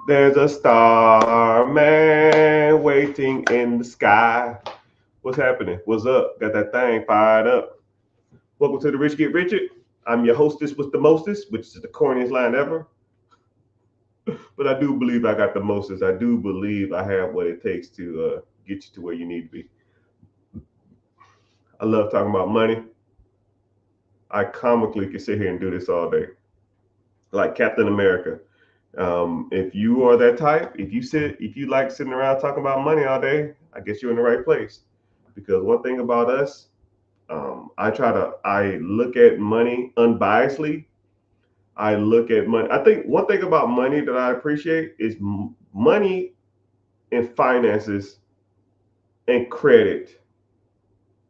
There's a star man waiting in the sky. What's happening? What's up? Got that thing fired up. Welcome to the Rich Get Richard. I'm your hostess with the mostest, which is the corniest line ever. But I do believe I got the mostest. I do believe I have what it takes to get you to where you need to be. I love talking about money. I comically can sit here and do this all day, like Captain America. If you are that type, if you like sitting around talking about money all day, I guess you're in the right place. Because one thing about us, I look at money unbiasedly. I look at money. I think one thing about money that I appreciate is money and finances and credit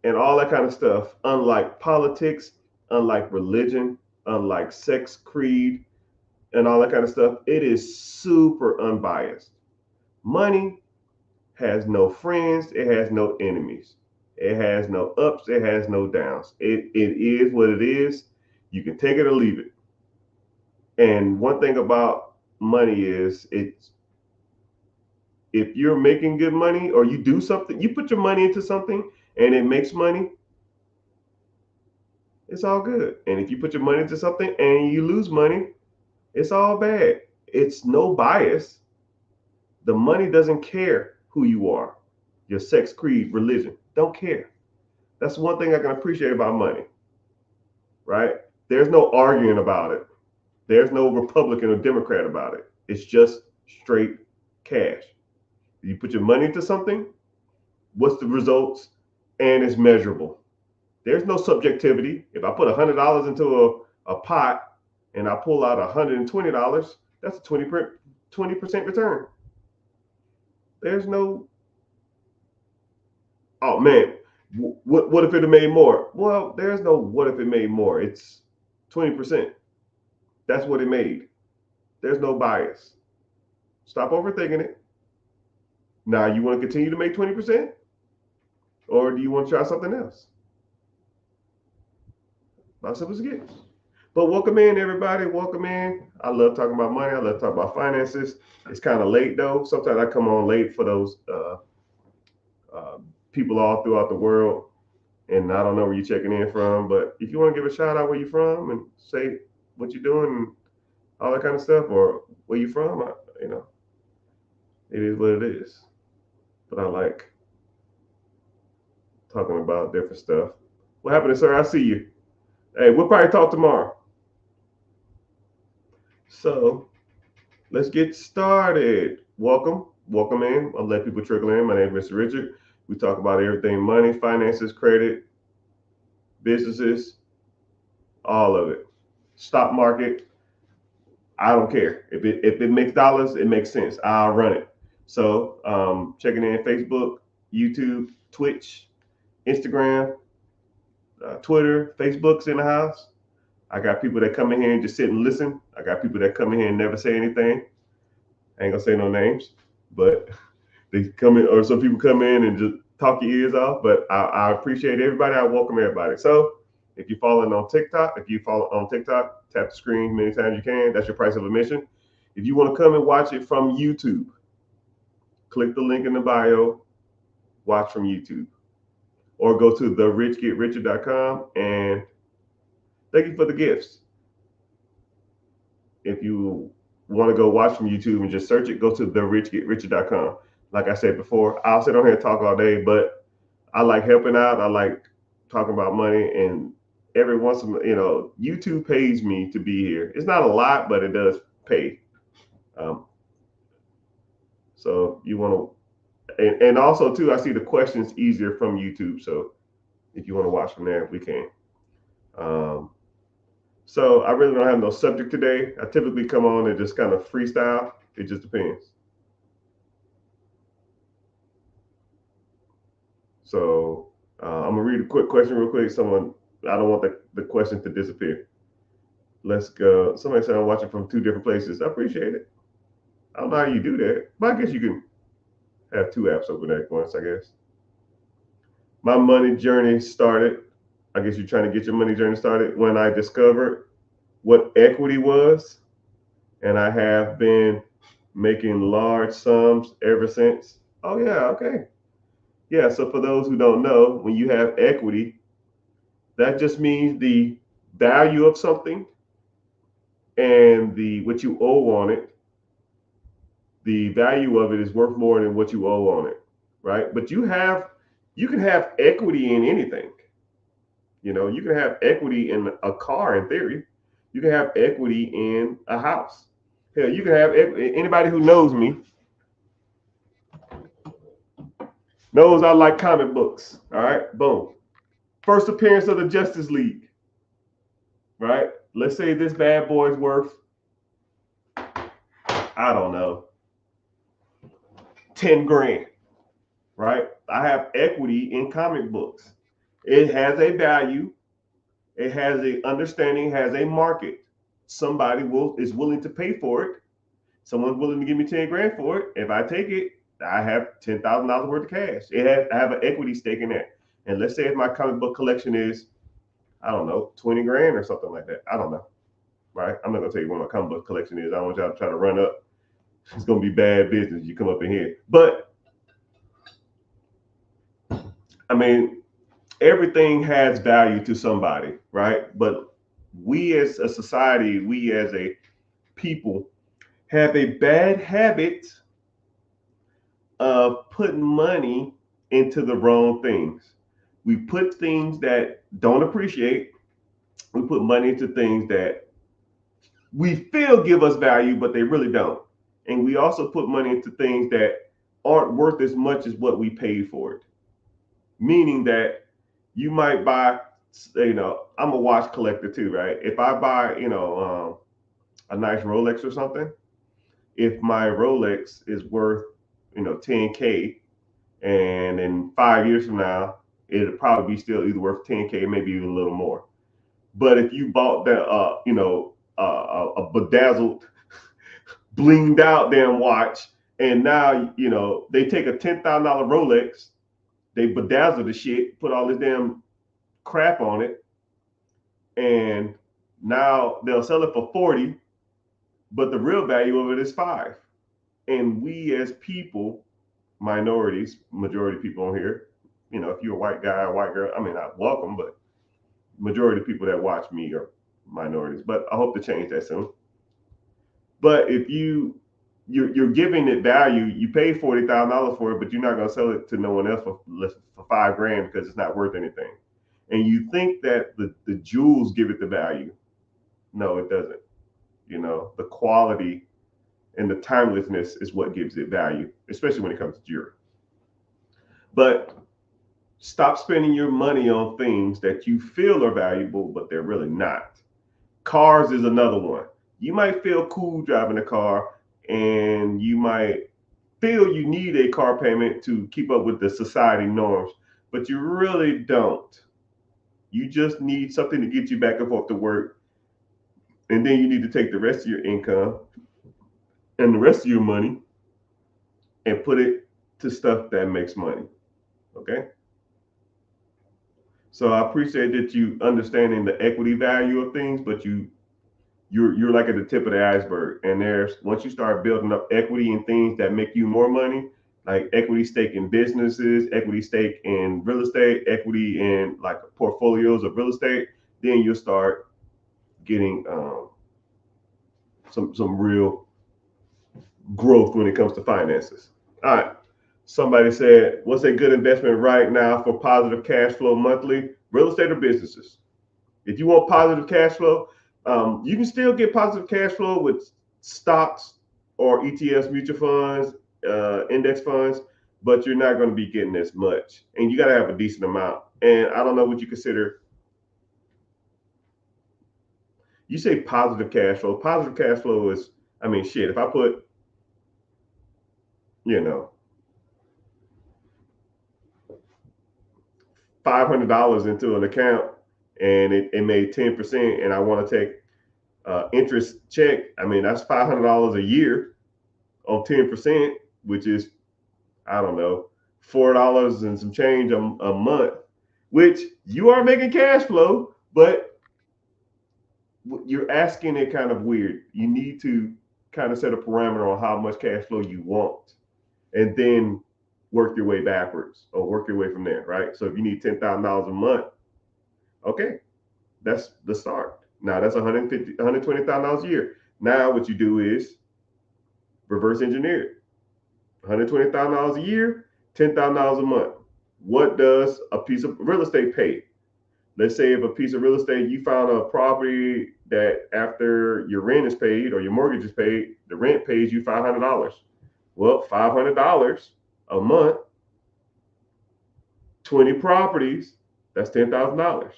and all that kind of stuff. Unlike politics, unlike religion, unlike sex, creed, and all that kind of stuff, it is super unbiased. Money has no friends, it has no enemies. It has no ups, it has no downs. It is what it is. You can take it or leave it. And one thing about money is it's if you're making good money or you do something, you put your money into something and it makes money, it's all good. And if you put your money into something and you lose money, it's all bad. It's no bias. The money doesn't care who you are, your sex, creed, religion. Don't care. That's one thing I can appreciate about money, right? There's no arguing about it. There's no Republican or Democrat about it. It's just straight cash. You put your money into something, what's the results? And it's measurable. There's no subjectivity. If I put $100 into a pot and I pull out $120, that's a 20% return. There's no, oh man, what if it had made more? Well, there's no what if it made more. It's 20%. That's what it made. There's no bias. Stop overthinking it. Now, you want to continue to make 20%? Or do you want to try something else? About simple as it gets. But welcome in, everybody. Welcome in. I love talking about money. I love talking about finances. It's kind of late, though. Sometimes I come on late for those uh, people all throughout the world. And I don't know where you're checking in from. But if you want to give a shout out where you're from and say what you're doing and all that kind of stuff, or where you're from, it is what it is. But I like talking about different stuff. What happened, sir? I see you. Hey, we'll probably talk tomorrow. So let's get started. Welcome in. I'll let people trickle in. My name is Mr. Richard. We talk about everything money, finances, credit, businesses, all of it. Stock market. I don't care. If it makes dollars, it makes sense. I'll run it. So checking in Facebook, YouTube, Twitch, Instagram, Twitter, Facebook's in the house. I got people that come in here and just sit and listen. I got people that come in here and never say anything. I ain't gonna say no names, but they come in, or some people come in and just talk your ears off. But I appreciate everybody. I welcome everybody. So if you're following on TikTok, tap the screen many times you can. That's your price of admission. If you want to come and watch it from YouTube, click the link in the bio, watch from YouTube. Or go to therichgetrichard.com and thank you for the gifts. If you want to go watch from YouTube and just search it, go to therichgetrichard.com. Like I said before, I'll sit on here and talk all day, but I like helping out. I like talking about money, and every once in YouTube pays me to be here. It's not a lot, but it does pay. Um, so you want to, and also too, I see the questions easier from YouTube. So if you want to watch from there, we can. Um, so I really don't have no subject today. I typically come on and just kind of freestyle. It just depends. So I'm gonna read a quick question real quick. I don't want the question to disappear. Let's go. Somebody said I'm watching from two different places. I appreciate it. I don't know how you do that, but I guess you can have two apps open at once, I guess. My money journey started. I guess you're trying to get your money journey started when I discovered what equity was, and I have been making large sums ever since. Oh yeah, okay. Yeah, so for those who don't know, when you have equity, that just means the value of something and the what you owe on it. The value of it is worth more than what you owe on it, right? But you can have equity in anything. You know, you can have equity in a car in theory. You can have equity in a house. Hell, you can have anybody who knows me knows I like comic books. All right, boom. First appearance of the Justice League, right? Let's say this bad boy's worth, I don't know, 10 grand, right? I have equity in comic books. It has a value, it has a understanding, has a market. Somebody is willing to pay for it. Someone's willing to give me 10 grand for it. If I take it, I have $10,000 worth of cash. I have an equity stake in that. And let's say if my comic book collection is, I don't know, 20 grand or something like that. I don't know. Right? I'm not gonna tell you what my comic book collection is. I don't want y'all to try to run up. It's gonna be bad business. You come up in here. But I mean, everything has value to somebody, right? But we as a society, we as a people have a bad habit of putting money into the wrong things. We put things that don't appreciate, we put money into things that we feel give us value, but they really don't. And we also put money into things that aren't worth as much as what we paid for it. Meaning that you might buy, I'm a watch collector too, right? If I buy, a nice Rolex or something, if my Rolex is worth, 10K, and in 5 years from now, it'll probably be still either worth 10K, maybe even a little more. But if you bought that, a bedazzled, blinged out damn watch, and now they take a $10,000 Rolex, they bedazzle the shit, put all this damn crap on it, and now they'll sell it for 40, but the real value of it is 5. And we as people, minorities, majority of people on here, if you're a white guy or white girl, I mean, not welcome, but majority of people that watch me are minorities. But I hope to change that soon. But if you're giving it value, you pay $40,000 for it, but you're not going to sell it to no one else for $5 grand because it's not worth anything. And you think that the jewels give it the value. No, it doesn't. The quality and the timelessness is what gives it value, especially when it comes to jewelry. But stop spending your money on things that you feel are valuable, but they're really not. Cars is another one. You might feel cool driving a car, and you might feel you need a car payment to keep up with the society norms, but you really don't. You just need something to get you back and forth to work. And then you need to take the rest of your income and the rest of your money and put it to stuff that makes money. Okay? So I appreciate that you understanding the equity value of things, but you're like at the tip of the iceberg. And once you start building up equity in things that make you more money, like equity stake in businesses, equity stake in real estate, equity in like portfolios of real estate, then you'll start getting some real growth when it comes to finances. All right. Somebody said, what's a good investment right now for positive cash flow monthly? Real estate or businesses? If you want positive cash flow, you can still get positive cash flow with stocks or ETFs, mutual funds, index funds, but you're not going to be getting as much. And you got to have a decent amount. And I don't know what you consider. You say positive cash flow. Positive cash flow is, I mean, shit, if I put, $500 into an account and it made 10% and I want to take interest check, I mean, that's $500 a year on 10%, which is, I don't know, $4 and some change a month, which you are making cash flow, but you're asking it kind of weird. You need to kind of set a parameter on how much cash flow you want, and then work your way backwards or work your way from there, right? So if you need $10,000 a month, okay, that's the start. Now that's $120,000 a year. Now what you do is reverse engineer it. $120,000 a year, $10,000 a month. What does a piece of real estate pay? Let's say if a piece of real estate, you found a property that after your rent is paid or your mortgage is paid, the rent pays you $500. Well, $500 a month, 20 properties, that's $10,000.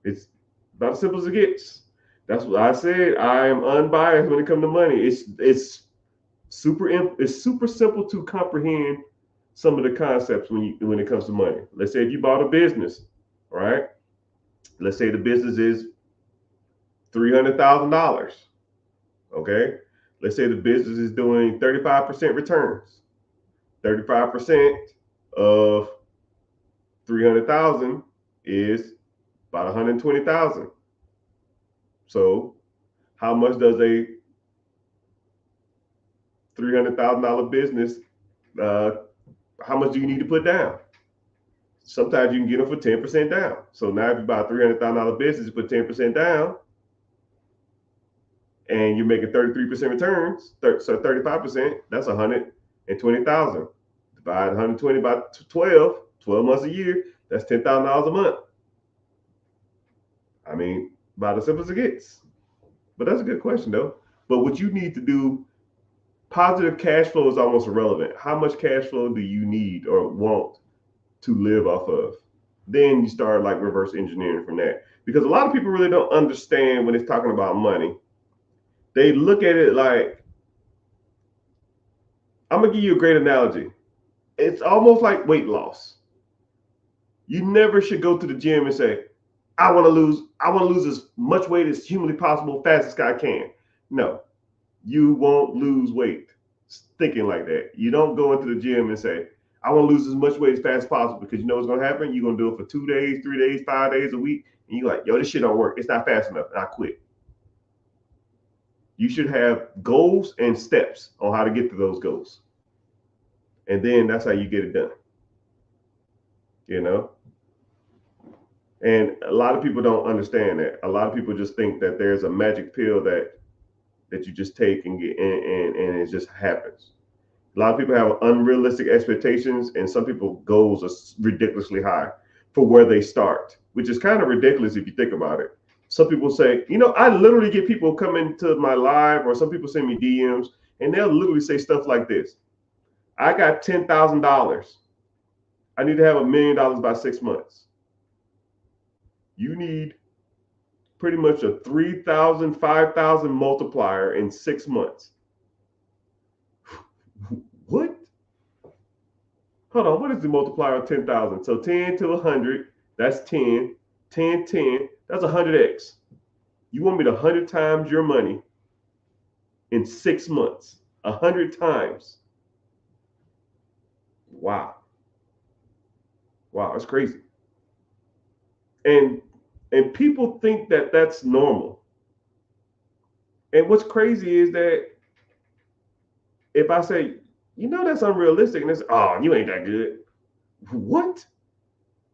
It's about as simple as it gets. That's what I said. I am unbiased when it comes to money. It's super simple to comprehend some of the concepts when it comes to money. Let's say if you bought a business, right? Let's say the business is $300,000. Okay. Let's say the business is doing 35% returns. 35% of 300,000 is about 120,000. So how much does a $300,000 business, how much do you need to put down? Sometimes you can get them for 10% down. So now if you buy a $300,000 business, you put 10% down, and you're making 33% returns, so 35%, that's 120,000. Divide 120 by 12 months a year, that's $10,000 a month. I mean, about as simple as it gets. But that's a good question, though. But what you need to do, positive cash flow is almost irrelevant. How much cash flow do you need or want to live off of? Then you start like reverse engineering from that. Because a lot of people really don't understand when it's talking about money. They look at it like, I'm going to give you a great analogy. It's almost like weight loss. You never should go to the gym and say, I want to lose as much weight as humanly possible, fast as I can. No, you won't lose weight thinking like that. You don't go into the gym and say, I want to lose as much weight as fast as possible, because you know what's going to happen. You're going to do it for 2 days, 3 days, 5 days a week. And you're like, yo, this shit don't work. It's not fast enough. And I quit. You should have goals and steps on how to get to those goals. And then that's how you get it done. You know? And a lot of people don't understand that. A lot of people just think that there's a magic pill that you just take and get, and it just happens. A lot of people have unrealistic expectations, and some people's goals are ridiculously high for where they start, which is kind of ridiculous if you think about it. Some people say, I literally get people come into my live, or some people send me DMs, and they'll literally say stuff like this. I got $10,000. I need to have $1 million by 6 months. You need pretty much a 3,000, 5,000 multiplier in 6 months. What? Hold on, what is the multiplier of 10,000? So 10 to 100, that's 10. 10, 10, that's 100x. You want me to 100 times your money in 6 months? 100 times. Wow. Wow, that's crazy. And people think that that's normal. And what's crazy is that if I say, that's unrealistic, and it's, oh, you ain't that good. What?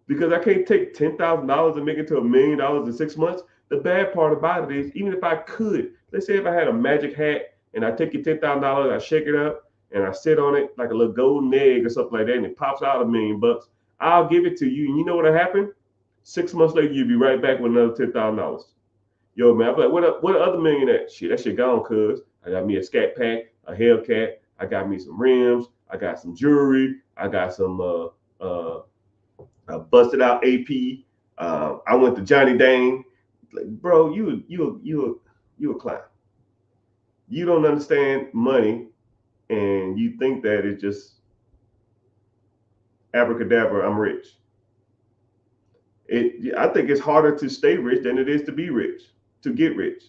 Because I can't take $10,000 and make it to $1 million in 6 months. The bad part about it is, even if I could, let's say if I had a magic hat and I take your $10,000, I shake it up and I sit on it like a little golden egg or something like that, and it pops out $1 million, I'll give it to you. And you know what'll happen? 6 months later, you'll be right back with another $10,000. Yo, man, I'm like, what other million at? Shit, that shit gone, cuz. I got me a Scat Pack, a Hellcat. I got me some rims. I got some jewelry. I got some busted out AP. I went to Johnny Dang. Like, bro, you a clown. You don't understand money, and you think that it's just abracadabra, I'm rich. I think it's harder to stay rich than it is to be rich, to get rich.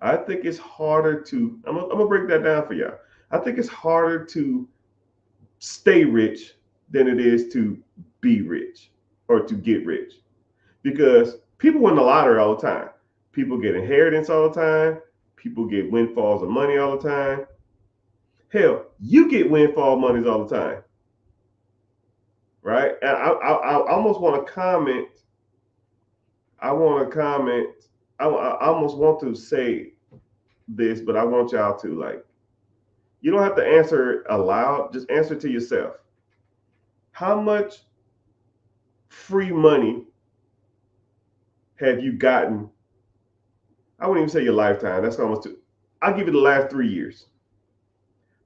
I think it's harder to, I'm gonna break that down for y'all. I think it's harder to stay rich than it is to be rich or to get rich, because people win the lottery all the time. People get inheritance all the time. People get windfalls of money all the time. Hell, you get windfall monies all the time, right? And I almost want to comment. I want to comment. I almost want to say this, but I want y'all to like. You don't have to answer it aloud. Just answer to yourself. How much free money have you gotten? I wouldn't even say your lifetime. That's almost too. I'll give you the last 3 years.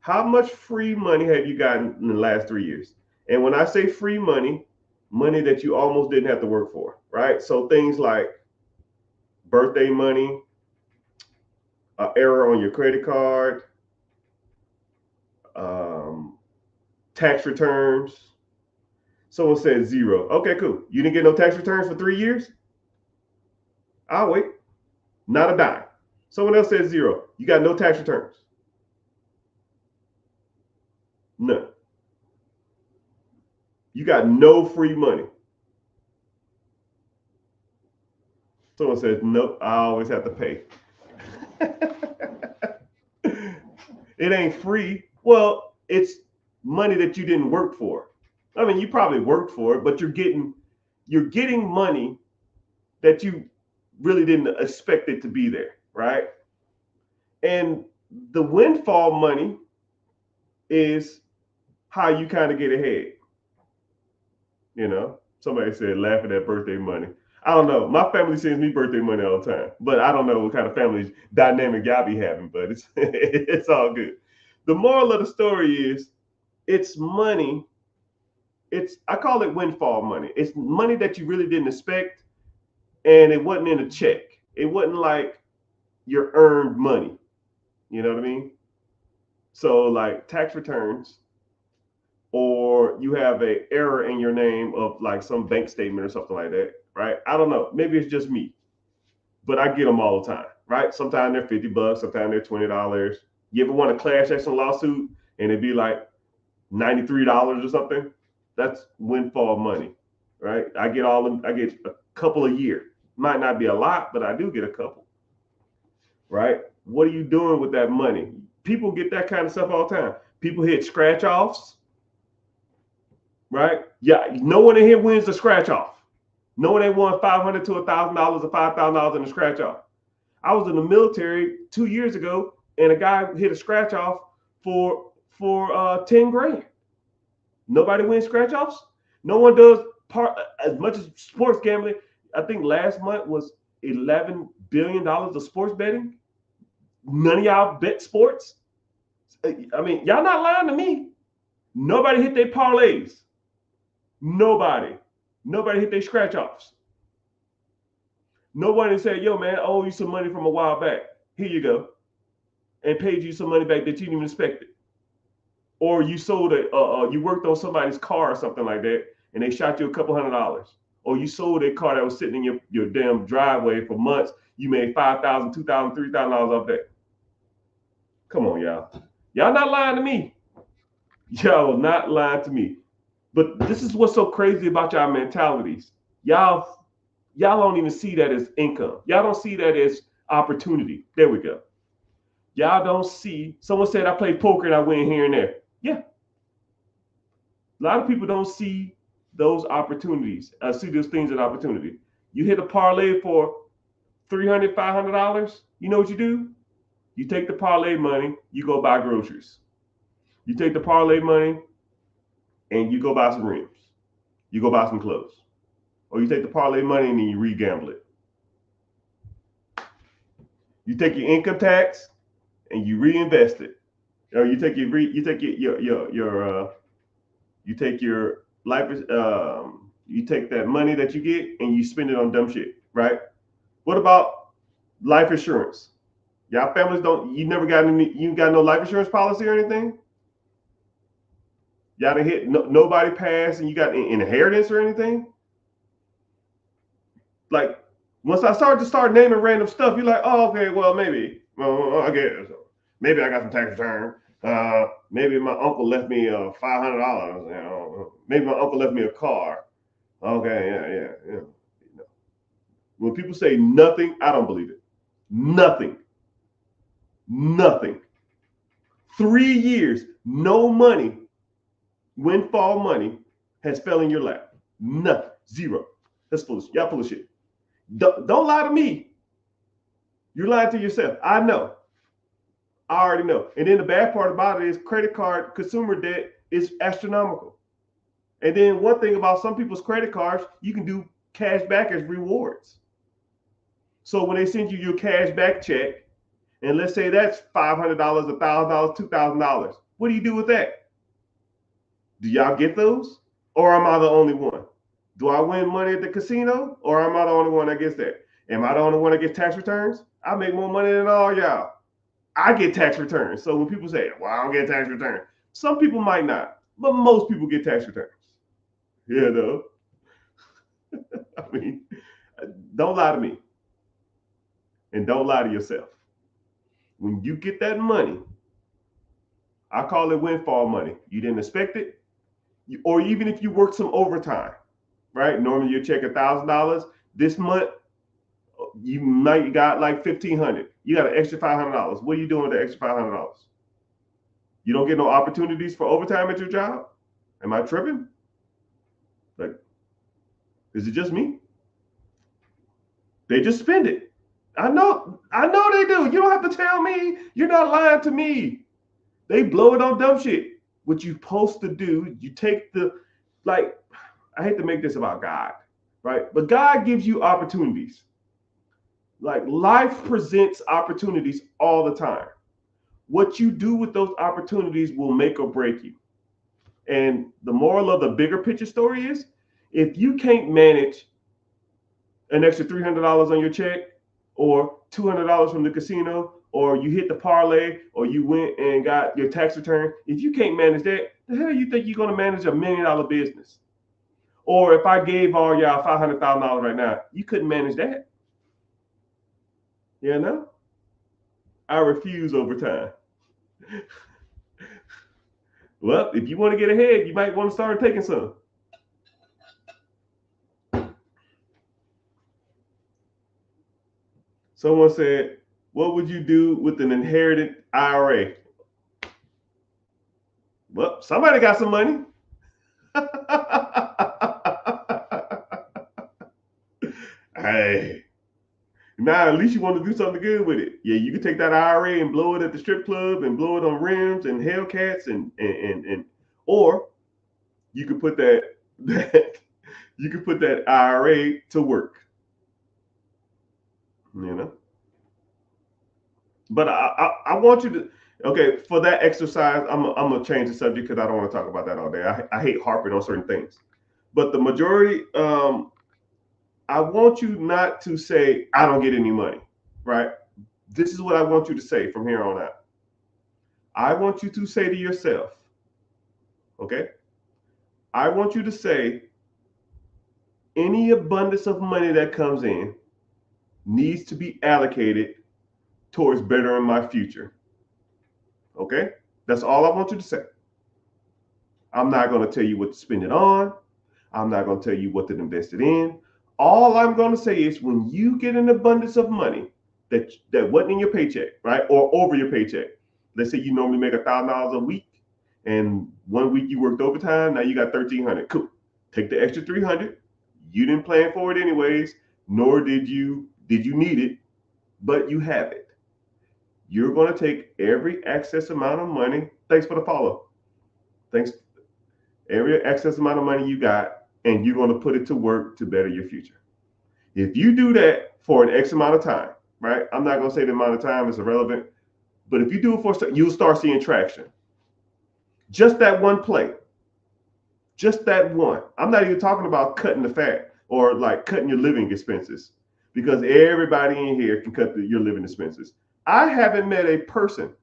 How much free money have you gotten in the last 3 years? And when I say free money, money that you almost didn't have to work for, right? So things like birthday money, an error on your credit card, tax returns. Someone said 0. Okay, cool. You didn't get no tax returns for 3 years? I'll wait. Not a dime. Someone else said 0. You got no tax returns. None. You got no free money. Someone says, nope, I always have to pay. It ain't free. Well, it's money that you didn't work for. I mean, you probably worked for it, but you're getting money that you really didn't expect it to be there, right? And the windfall money is how you kind of get ahead. You know, somebody said laughing at birthday money. I don't know. My family sends me birthday money all the time, but I don't know what kind of family dynamic y'all be having, but it's all good. The moral of the story is it's money. I call it windfall money. It's money that you really didn't expect, and it wasn't in a check. It wasn't like your earned money. You know what I mean? So like tax returns, or you have an error in your name of like some bank statement or something like that, right? I don't know. Maybe it's just me, but I get them all the time, right? Sometimes they're $50, sometimes they're $20. You ever want a class action lawsuit and it'd be like $93 or something? That's windfall money, right? I get a couple a year. Might not be a lot, but I do get a couple, right? What are you doing with that money? People get that kind of stuff all the time. People hit scratch offs, right? Yeah, no one in here wins the scratch off. No one ain't won $500 to $1,000 or $5,000 in the scratch off. I was in the military 2 years ago, and a guy hit a scratch off for 10 grand. Nobody wins scratch offs. No one does as much as sports gambling. I think last month was $11 billion of sports betting. None of y'all bet sports. I mean, y'all not lying to me. Nobody hit their parlays. Nobody hit their scratch offs. Nobody said, yo, man, I owe you some money from a while back. Here you go. And paid you some money back that you didn't even expect it. Or you sold you worked on somebody's car or something like that, and they shot you a couple $100. Or you sold a car that was sitting in your damn driveway for months. You made $5,000, $2,000, $3,000 off that. Come on, y'all. Y'all not lying to me. Y'all not lying to me. But this is what's so crazy about y'all mentalities. Y'all don't even see that as income. Y'all don't see that as opportunity. There we go. Y'all don't see. Someone said I play poker and I win here and there. Yeah. A lot of people don't see those opportunities. I see those things as opportunity. You hit a parlay for $300, $500. You know what you do? You take the parlay money, you go buy groceries. You take the parlay money and you go buy some rims. You go buy some clothes. Or you take the parlay money and then you re-gamble it. You take your income tax and you reinvest it. Or you take your life, you take that money that you get and you spend it on dumb shit, right? What about life insurance? Y'all families you got no life insurance policy or anything? Y'all done hit nobody passed and you got inheritance or anything? Like, once I start naming random stuff, you're like, oh, okay, well, maybe. Well, I guess. Maybe I got some tax return. Maybe my uncle left me $500. You know, maybe my uncle left me a car. Okay, yeah. When people say nothing, I don't believe it. Nothing. Nothing. 3 years, no money, windfall money has fell in your lap. Nothing. Zero. That's foolish. Y'all full of shit. Don't lie to me. You're lying to yourself. I know. I already know. And then the bad part about it is credit card consumer debt is astronomical. And then one thing about some people's credit cards, you can do cash back as rewards. So when they send you your cash back check, and let's say that's $500, $1,000, $2,000, what do you do with that? Do y'all get those? Or am I the only one? Do I win money at the casino? Or am I the only one that gets that? Am I the only one that gets tax returns? I make more money than all y'all. I get tax returns. So when people say, well, I don't get tax returns, some people might not, but most people get tax returns. You know? I mean, don't lie to me. And don't lie to yourself. When you get that money, I call it windfall money. You didn't expect it. Or even if you work some overtime, right? Normally you check $1,000. This month, you might got like $1,500. You got an extra $500. What are you doing with the extra $500? You don't get no opportunities for overtime at your job? Am I tripping? Like, is it just me? They just spend it. I know they do. You don't have to tell me. You're not lying to me. They blow it on dumb shit. What you're supposed to do, you take I hate to make this about God, right? But God gives you opportunities. Like life presents opportunities all the time. What you do with those opportunities will make or break you. And the moral of the bigger picture story is, if you can't manage an extra $300 on your check, or $200 from the casino, or you hit the parlay, or you went and got your tax return, if you can't manage that, the hell you think you're going to manage $1 million business? Or if I gave all y'all $500,000 right now, you couldn't manage that. You know? I refuse overtime. Well, if you want to get ahead, you might want to start taking some. Someone said, what would you do with an inherited IRA? Well, somebody got some money. Hey, now at least you want to do something good with it. Yeah, you can take that IRA and blow it at the strip club and blow it on rims and Hellcats and or you could put that you could put that IRA to work. You know. But I want you to, okay, for that exercise, I'm gonna change the subject because I don't want to talk about that all day. I hate harping on certain things. But the majority, I want you not to say, I don't get any money, right? This is what I want you to say from here on out. I want you to say to yourself, okay? I want you to say, any abundance of money that comes in needs to be allocated towards bettering my future. Okay? That's all I want you to say. I'm not going to tell you what to spend it on. I'm not going to tell you what to invest it in. All I'm going to say is, when you get an abundance of money that wasn't in your paycheck, right? Or over your paycheck. Let's say you normally make $1,000 a week, and 1 week you worked overtime, now you got $1,300. Cool. Take the extra $300. You didn't plan for it anyways, nor did you need it, but you have it. You're going to take every excess amount of money. Thanks for the follow. Thanks. Every excess amount of money you got, and you're going to put it to work to better your future. If you do that for an X amount of time, right? I'm not going to say the amount of time is irrelevant, but if you do it for, you'll start seeing traction. Just that one play. Just that one. I'm not even talking about cutting the fat or like cutting your living expenses, because everybody in here can cut your living expenses. I haven't met a person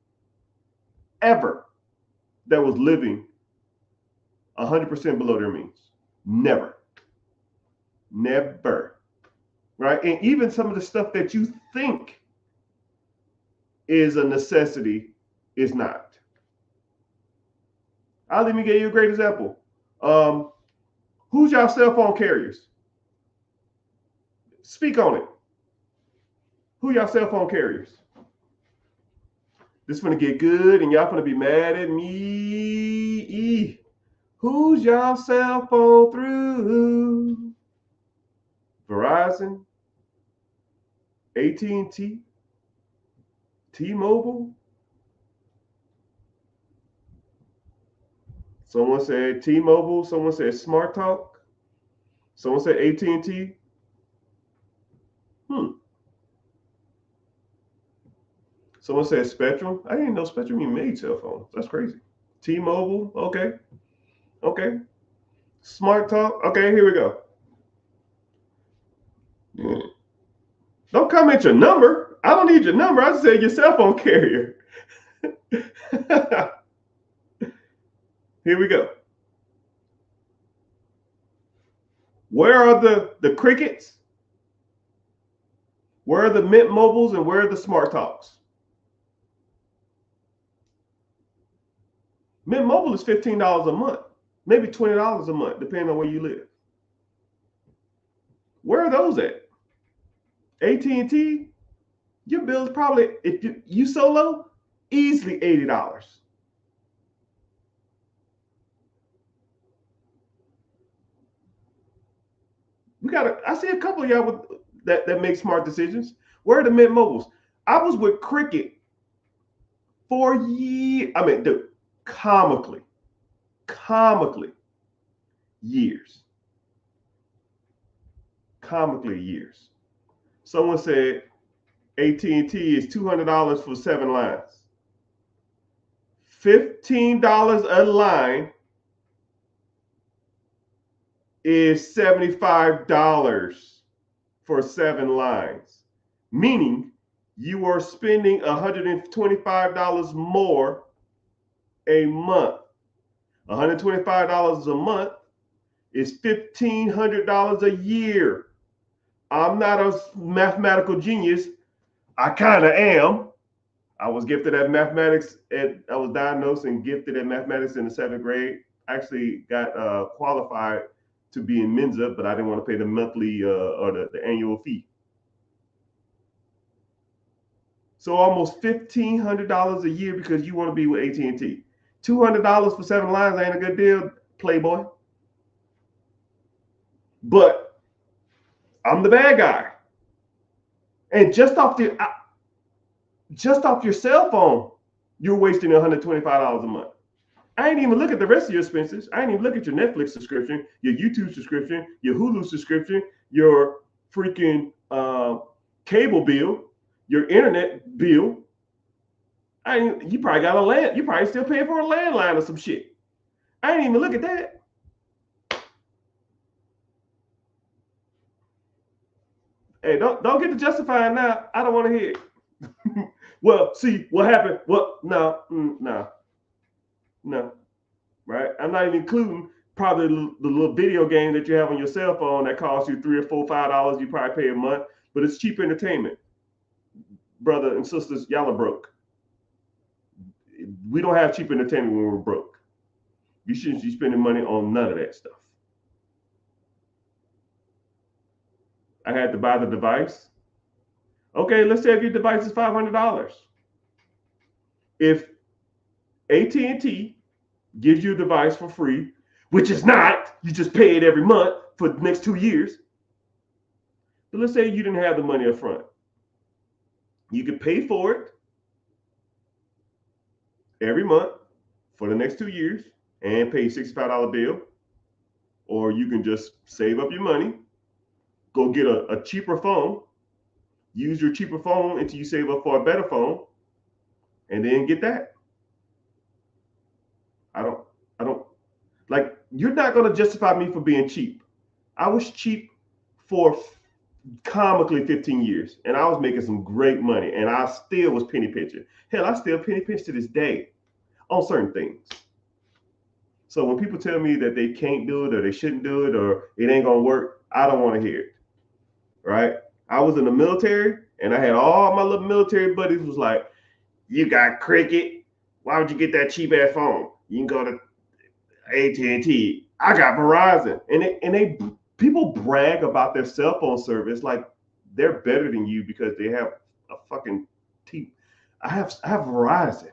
ever that was living 100% below their means. Never. Right? And even some of the stuff that you think is a necessity is not. I'll even give you a great example. Who's y'all cell phone carriers? Speak on it. Who y'all cell phone carriers? This gonna get good, and y'all gonna be mad at me. Who's y'all cell phone through? Verizon, AT&T, T-Mobile. Someone said T-Mobile. Someone said Smart Talk. Someone said AT&T. Someone said Spectrum. I didn't know Spectrum even made cell phones. That's crazy. T-Mobile. Okay. Smart Talk. Okay, here we go. Don't comment your number. I don't need your number. I just said your cell phone carrier. Here we go. Where are the Crickets? Where are the Mint Mobiles and where are the Smart Talks? Mint Mobile is $15 a month, maybe $20 a month, depending on where you live. Where are those at? AT&T, your bill is probably, if you so low, easily $80. I see a couple of y'all that make smart decisions. Where are the Mint Mobiles? I was with Cricket for years. I mean, dude, comically years. Comically years. Someone said AT&T is $200 for 7 lines. $15 a line is $75 for 7 lines, meaning you are spending $125 more a month. $125 a month is $1,500 a year. I'm not a mathematical genius. I kind of am. I was gifted at mathematics. I was diagnosed and gifted at mathematics in the 7th grade. Actually got qualified to be in Mensa, but I didn't want to pay the monthly or the annual fee. So almost $1,500 a year because you want to be with AT&T. $200 for 7 lines ain't a good deal, Playboy. But I'm the bad guy. And just off your cell phone, you're wasting $125 a month. I ain't even look at the rest of your expenses. I ain't even look at your Netflix subscription, your YouTube subscription, your Hulu subscription, your freaking cable bill, your internet bill. You probably got a land. You probably still paying for a landline or some shit. I ain't even look at that. Hey, don't get to justifying now. I don't want to hear it. Well, see what happened. Well, no. Right? I'm not even including probably the little video game that you have on your cell phone that costs you $3 or $4, $5 you probably pay a month, but it's cheap entertainment. Brother and sisters, y'all are broke. We don't have cheap entertainment when we're broke. You shouldn't be spending money on none of that stuff. I had to buy the device. Okay, let's say if your device is $500. If AT&T gives you a device for free, which is not, you just pay it every month for the next 2 years. But let's say you didn't have the money up front. You could pay for it every month for the next 2 years and pay a $65 bill. Or you can just save up your money, go get a cheaper phone, use your cheaper phone until you save up for a better phone, and then get that. I don't like, you're not going to justify me for being cheap. I was cheap for comically 15 years, and I was making some great money, and I still was penny pinching. Hell, I still penny pinch to this day on certain things. So when people tell me that they can't do it or they shouldn't do it or it ain't gonna work, I don't want to hear it. Right? I was in the military, and I had all my little military buddies was like, "You got Cricket. Why would you get that cheap ass phone? You can go to AT&T. I got Verizon." And people brag about their cell phone service like they're better than you because they have a fucking T. I have Verizon.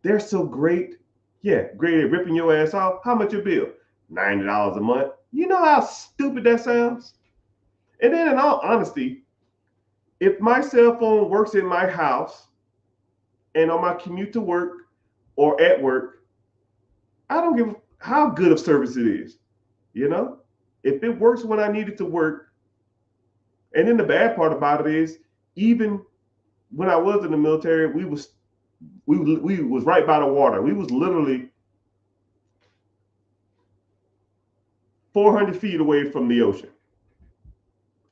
They're so great. Yeah, great at ripping your ass off. How much your bill? $90 a month. You know how stupid that sounds? And then in all honesty, if my cell phone works in my house and on my commute to work or at work, I don't give how good of service it is. You know? If it works when I need it to work, and then the bad part about it is, even when I was in the military, we was right by the water. We was literally 400 feet away from the ocean,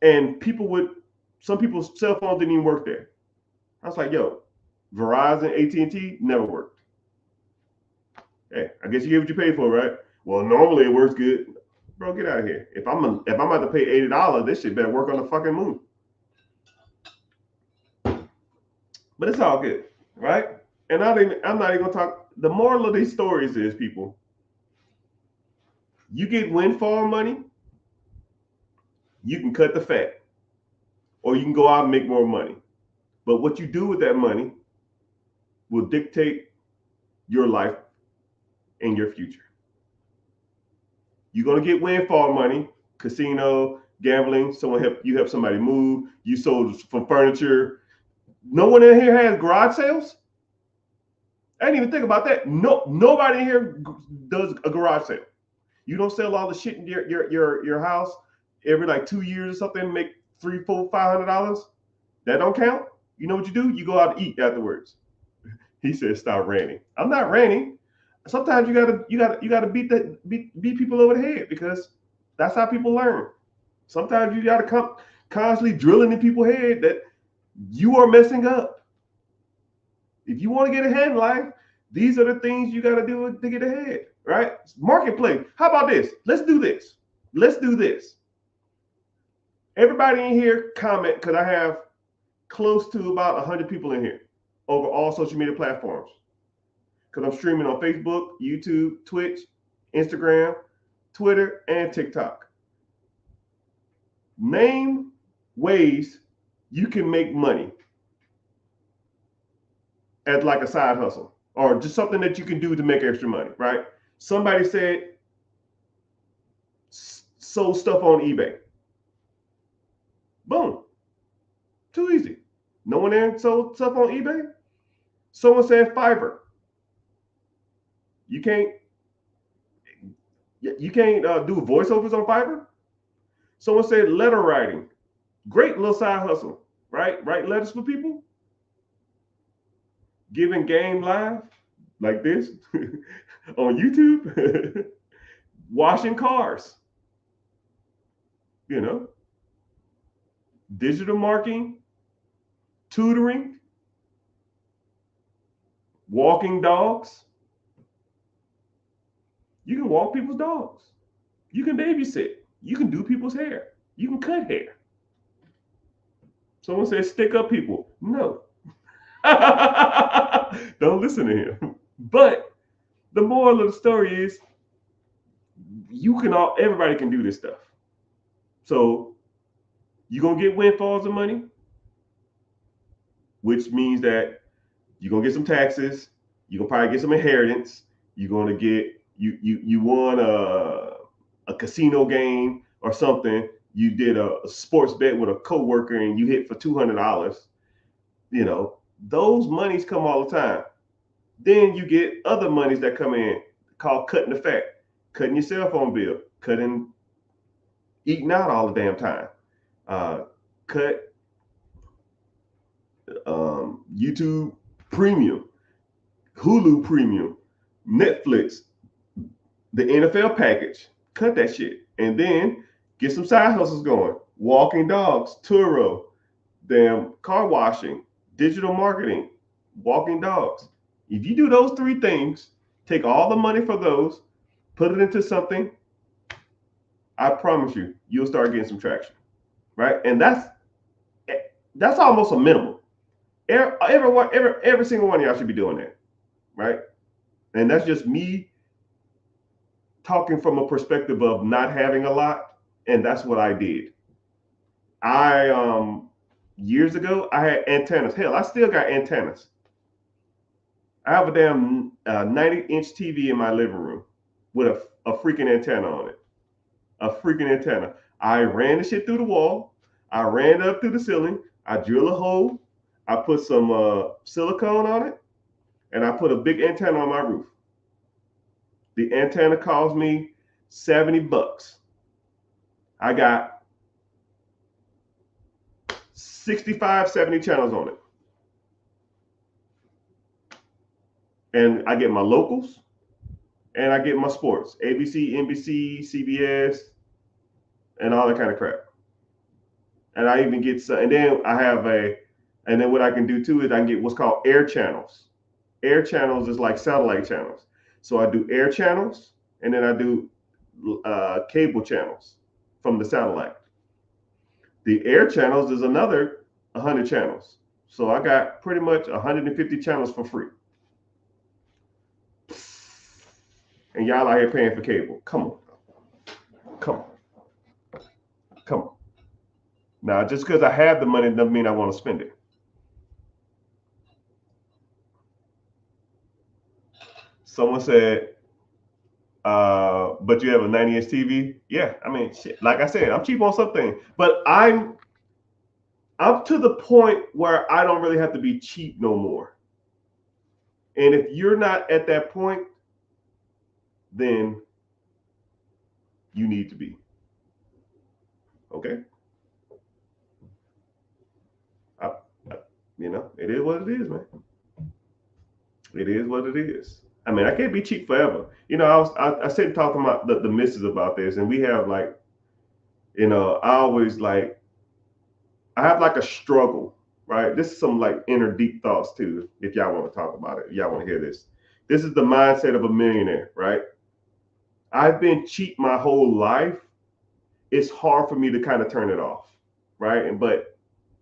and some people's cell phones didn't even work there. I was like, yo, Verizon, AT&T never worked. Hey, I guess you get what you pay for, right? Well, normally it works good. Bro, get out of here. If I'm about to pay $80, this shit better work on the fucking moon. But it's all good, right? And I'm not even gonna talk. The moral of these stories is, people, you get windfall money, you can cut the fat, or you can go out and make more money. But what you do with that money will dictate your life and your future. You're gonna get windfall money, casino, gambling. You help somebody move. You sold some furniture. No one in here has garage sales. I didn't even think about that. No, nobody in here does a garage sale. You don't sell all the shit in your house every like 2 years or something, make $300, $400, $500. That don't count. You know what you do? You go out to eat afterwards. He said, "Stop ranting." I'm not ranting. Sometimes you gotta beat people over the head, because that's how people learn. Sometimes you gotta come constantly drilling in people's head that you are messing up. If you want to get ahead in life, these are the things you got to do to get ahead, right? Marketplace. How about this? Let's do this. Let's do this. Everybody in here comment, because I have close to about 100 people in here over all social media platforms. Because I'm streaming on Facebook, YouTube, Twitch, Instagram, Twitter, and TikTok. Name ways you can make money as like a side hustle, or just something that you can do to make extra money, right? Somebody said sold stuff on eBay. Boom. Too easy. No one there sold stuff on eBay? Someone said Fiverr. You can't do voiceovers on Fiverr? Someone said letter writing. Great little side hustle, right? Write letters for people. Giving game live like this on YouTube. Washing cars. You know, digital marketing, tutoring, walking dogs. You can walk people's dogs. You can babysit. You can do people's hair. You can cut hair. Someone says stick up people. No. Don't listen to him. But the moral of the story is, everybody can do this stuff. So you're going to get windfalls of money, which means that you're going to get some taxes. You're going to probably get some inheritance. You're going to get, you won a casino game or something. You did a sports bet with a coworker and you hit for $200. You know, those monies come all the time. Then you get other monies that come in called cutting the fat, cutting your cell phone bill, eating out all the damn time, cut YouTube Premium, Hulu Premium, Netflix, the NFL package, cut that shit, and then get some side hustles going. Walking dogs, Turo, damn car washing, digital marketing, walking dogs. If you do those three things, take all the money for those, put it into something, I promise you, you'll start getting some traction, right? And that's almost a minimum. Every single one of y'all should be doing that, right? And that's just me talking from a perspective of not having a lot, and that's what I did. Years ago, I had antennas. Hell, I still got antennas. I have a damn 90-inch TV in my living room with a freaking antenna on it. A freaking antenna. I ran the shit through the wall. I ran it up through the ceiling. I drill a hole. I put some silicone on it, and I put a big antenna on my roof. The antenna cost me $70. I got 65, 70 channels on it. And I get my locals and I get my sports, ABC, NBC, CBS, and all that kind of crap. And I even get some, and then and then what I can do too is I can get what's called air channels. Air channels is like satellite channels. So I do air channels and then I do cable channels from the satellite. The air channels is another 100 channels. So I got pretty much 150 channels for free. And y'all out here paying for cable. Come on. Come on. Come on. Now, just because I have the money doesn't mean I want to spend it. Someone said, but you have a 90-inch TV? Yeah, I mean, shit. Like I said, I'm cheap on something. But I'm to the point where I don't really have to be cheap no more. And if you're not at that point, then you need to be. Okay? It is what it is, man. It is what it is. I mean, I can't be cheap forever. I said talking about the missus about this, and we have like, I always like, I have like a struggle, right? This is some like inner deep thoughts too. If y'all want to talk about it, y'all want to hear this. This is the mindset of a millionaire, right? I've been cheap my whole life. It's hard for me to kind of turn it off, right? But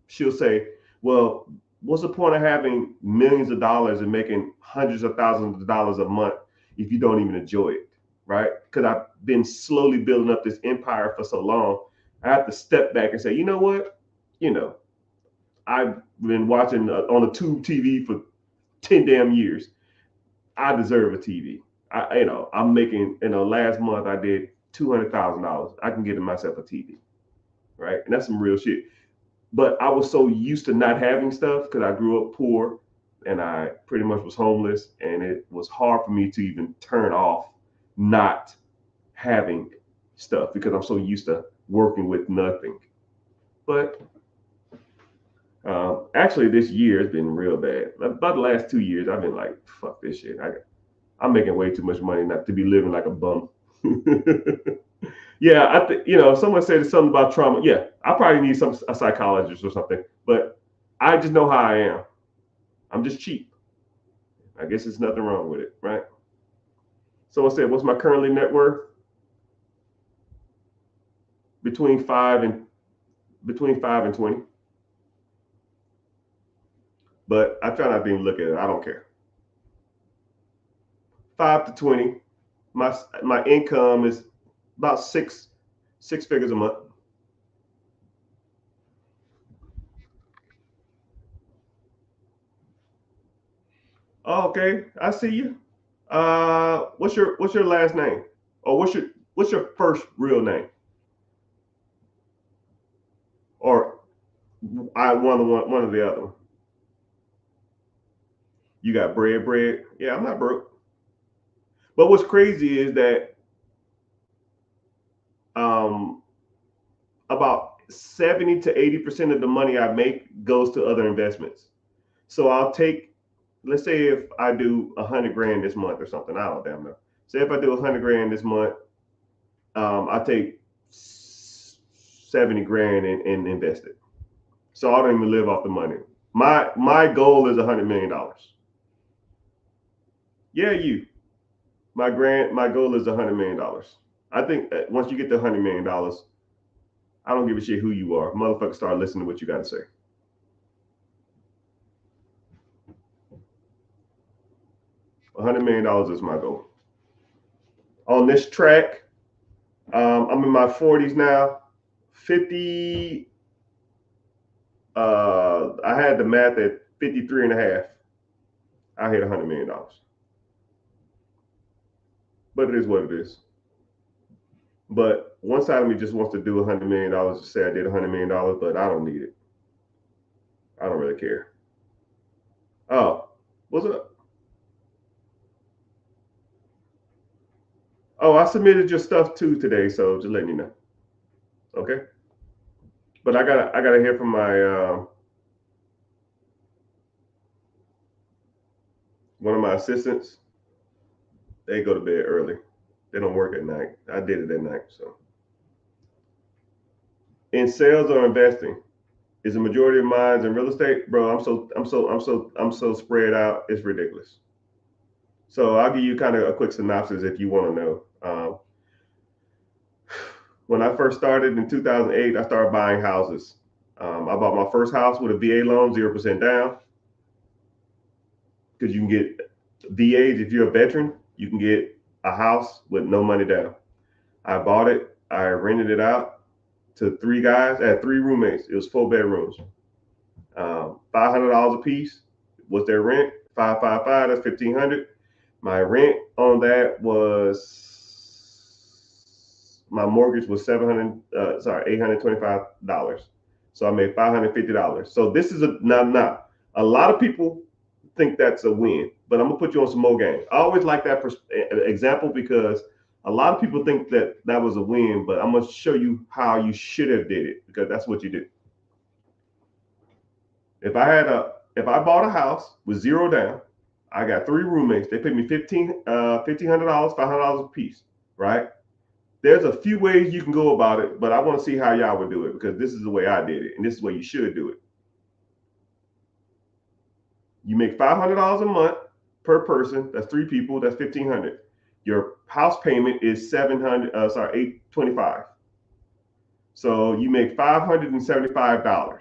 she'll say, well, what's the point of having millions of dollars and making hundreds of thousands of dollars a month if you don't even enjoy it, right? Because I've been slowly building up this empire for so long. I have to step back and say, you know what? I've been watching on a tube TV for 10 damn years. I deserve a TV. I'm making, last month I did $200,000. I can get myself a TV, right? And that's some real shit. But I was so used to not having stuff because I grew up poor and I pretty much was homeless. And it was hard for me to even turn off not having stuff because I'm so used to working with nothing. But actually, this year has been real bad. About the last 2 years, I've been like, fuck this shit. I'm making way too much money not to be living like a bum. Yeah, I think someone said something about trauma. Yeah, I probably need a psychologist or something. But I just know how I am. I'm just cheap. I guess there's nothing wrong with it, right? Someone said, "What's my currently net worth?" Between 5 and 20. But I try not to even look at it. I don't care. 5 to 20. My income is about six figures a month. Oh, okay, I see you. What's your last name? Or what's your first real name? Or I one of the other. You got bread. Yeah, I'm not broke. But what's crazy is that um, about 70 to 80% of the money I make goes to other investments. So I'll take, let's say if I do 100 grand this month or something, I don't damn know. Say if I do 100 grand this month, I take 70 grand and invest it. So I don't even live off the money. My goal is $100 million. Yeah, you. My goal is $100 million. I think once you get to $100 million, I don't give a shit who you are. Motherfuckers start listening to what you got to say. $100 million is my goal. On this track, I'm in my 40s now. 50. I had the math at 53 and a half. I hit $100 million. But it is what it is. But one side of me just wants to do $100 million to say I did $100 million, but I don't need it. I don't really care. Oh, what's up? Oh, I submitted your stuff too today, so just letting you know. Okay. But I gotta hear from my one of my assistants. They go to bed early. They don't work at night. I did it at night. So in sales or investing, is the majority of mines in real estate, bro? I'm so spread out. It's ridiculous. So I'll give you kind of a quick synopsis if you want to know. When I first started in 2008, I started buying houses. I bought my first house with a VA loan, 0% down, because you can get VAs if you're a veteran. You can get a house with no money down. I bought it. I rented it out to three guys. I had three roommates. It was 4 bedrooms. $500 a piece was their rent. 555. That's 1,500. My rent on that was my mortgage was $825. So I made $550. So this is not a lot of people think that's a win, but I'm gonna put you on some more game. I always like that example because a lot of people think that that was a win, but I'm gonna show you how you should have did it because that's what you did. If I bought a house with zero down, I got three roommates. They paid me $1,500, $500 a piece, right? There's a few ways you can go about it, but I want to see how y'all would do it because this is the way I did it, and this is the way you should do it. You make $500 a month per person. That's three people. That's $1,500. Your house payment is $825. So you make $575.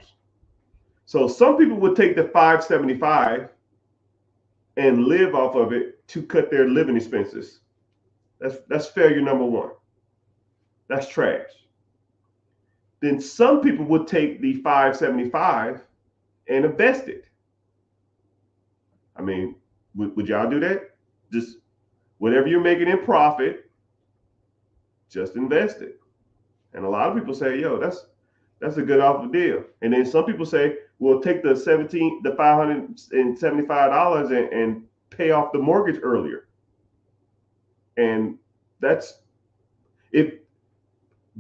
So some people would take the $575 and live off of it to cut their living expenses. That's failure number one. That's trash. Then some people would take the $575 and invest it. I mean, would y'all do that? Just whatever you're making in profit, just invest it. And a lot of people say, yo, that's a good offer deal. And then some people say, we'll take the $575 and pay off the mortgage earlier. And that's if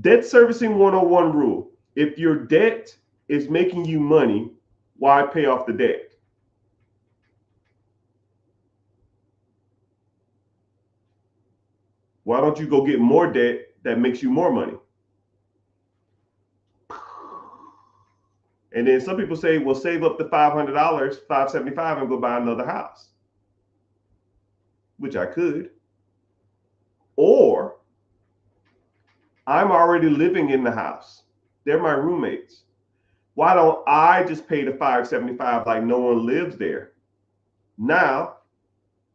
debt servicing 101 rule. If your debt is making you money, why pay off the debt? Why don't you go get more debt that makes you more money? And then some people say, well, save up the $500, $575, and go buy another house, which I could. Or I'm already living in the house. They're my roommates. Why don't I just pay the $575 like no one lives there? Now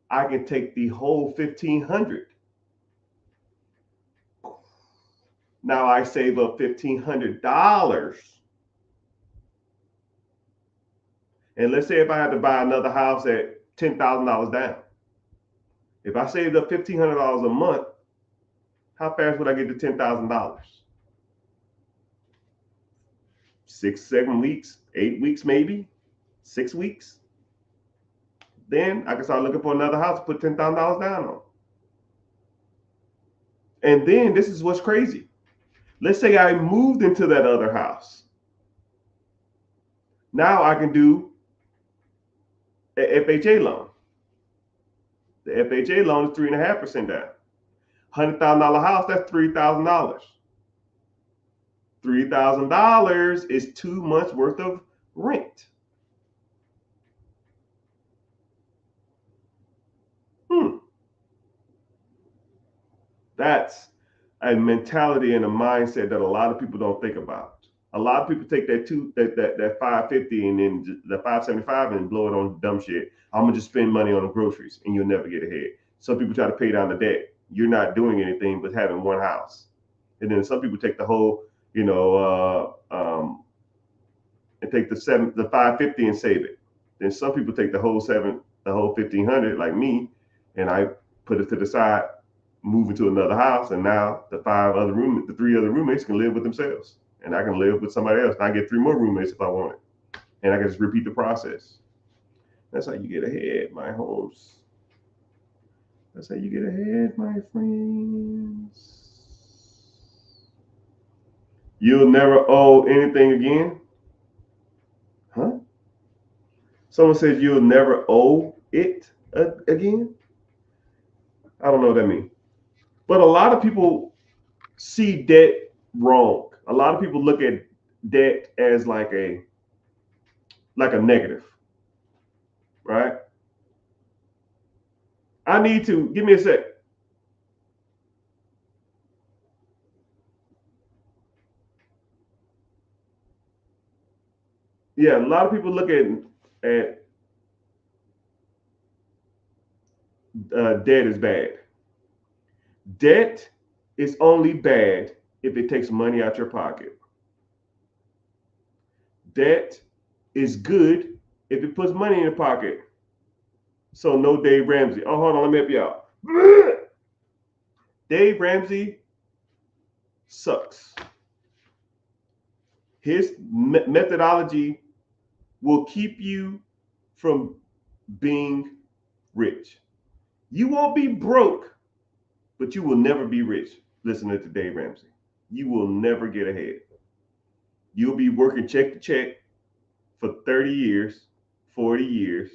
I can take the whole $1,500. Now I save up $1,500. And let's say if I had to buy another house at $10,000 down. If I saved up $1,500 a month, how fast would I get to $10,000? 6, 7 weeks, 8 weeks, maybe 6 weeks. Then I can start looking for another house to put $10,000 down on. And then this is what's crazy. Let's say I moved into that other house. Now I can do an FHA loan. The FHA loan is 3.5% down. $100,000 house, that's $3,000. $3,000 is 2 months worth of rent. That's a mentality and a mindset that a lot of people don't think about. A lot of people take that 550 and then the 575 and blow it on dumb shit. I'm gonna just spend money on the groceries and you'll never get ahead. Some people try to pay down the debt. You're not doing anything but having one house. And then some people take the whole, and take the 550 and save it. Then some people take the whole the whole 1,500 like me, and I put it to the side, move into another house, and now the three other roommates can live with themselves, and I can live with somebody else. And I get 3 more roommates if I want it, and I can just repeat the process. That's how you get ahead, my homes. That's how you get ahead, my friends. You'll never owe anything again. Huh? Someone says you'll never owe it again. I don't know what that means. But a lot of people see debt wrong. A lot of people look at debt as like a negative, right? I need to give me a sec. Yeah, a lot of people look at debt as bad. Debt is only bad if it takes money out your pocket. Debt is good if it puts money in your pocket. So no Dave Ramsey. Oh, hold on, let me help you out. Dave Ramsey sucks. His methodology will keep you from being rich. You won't be broke, but you will never be rich. Listening to Dave Ramsey, you will never get ahead. You'll be working check to check for 30 years, 40 years.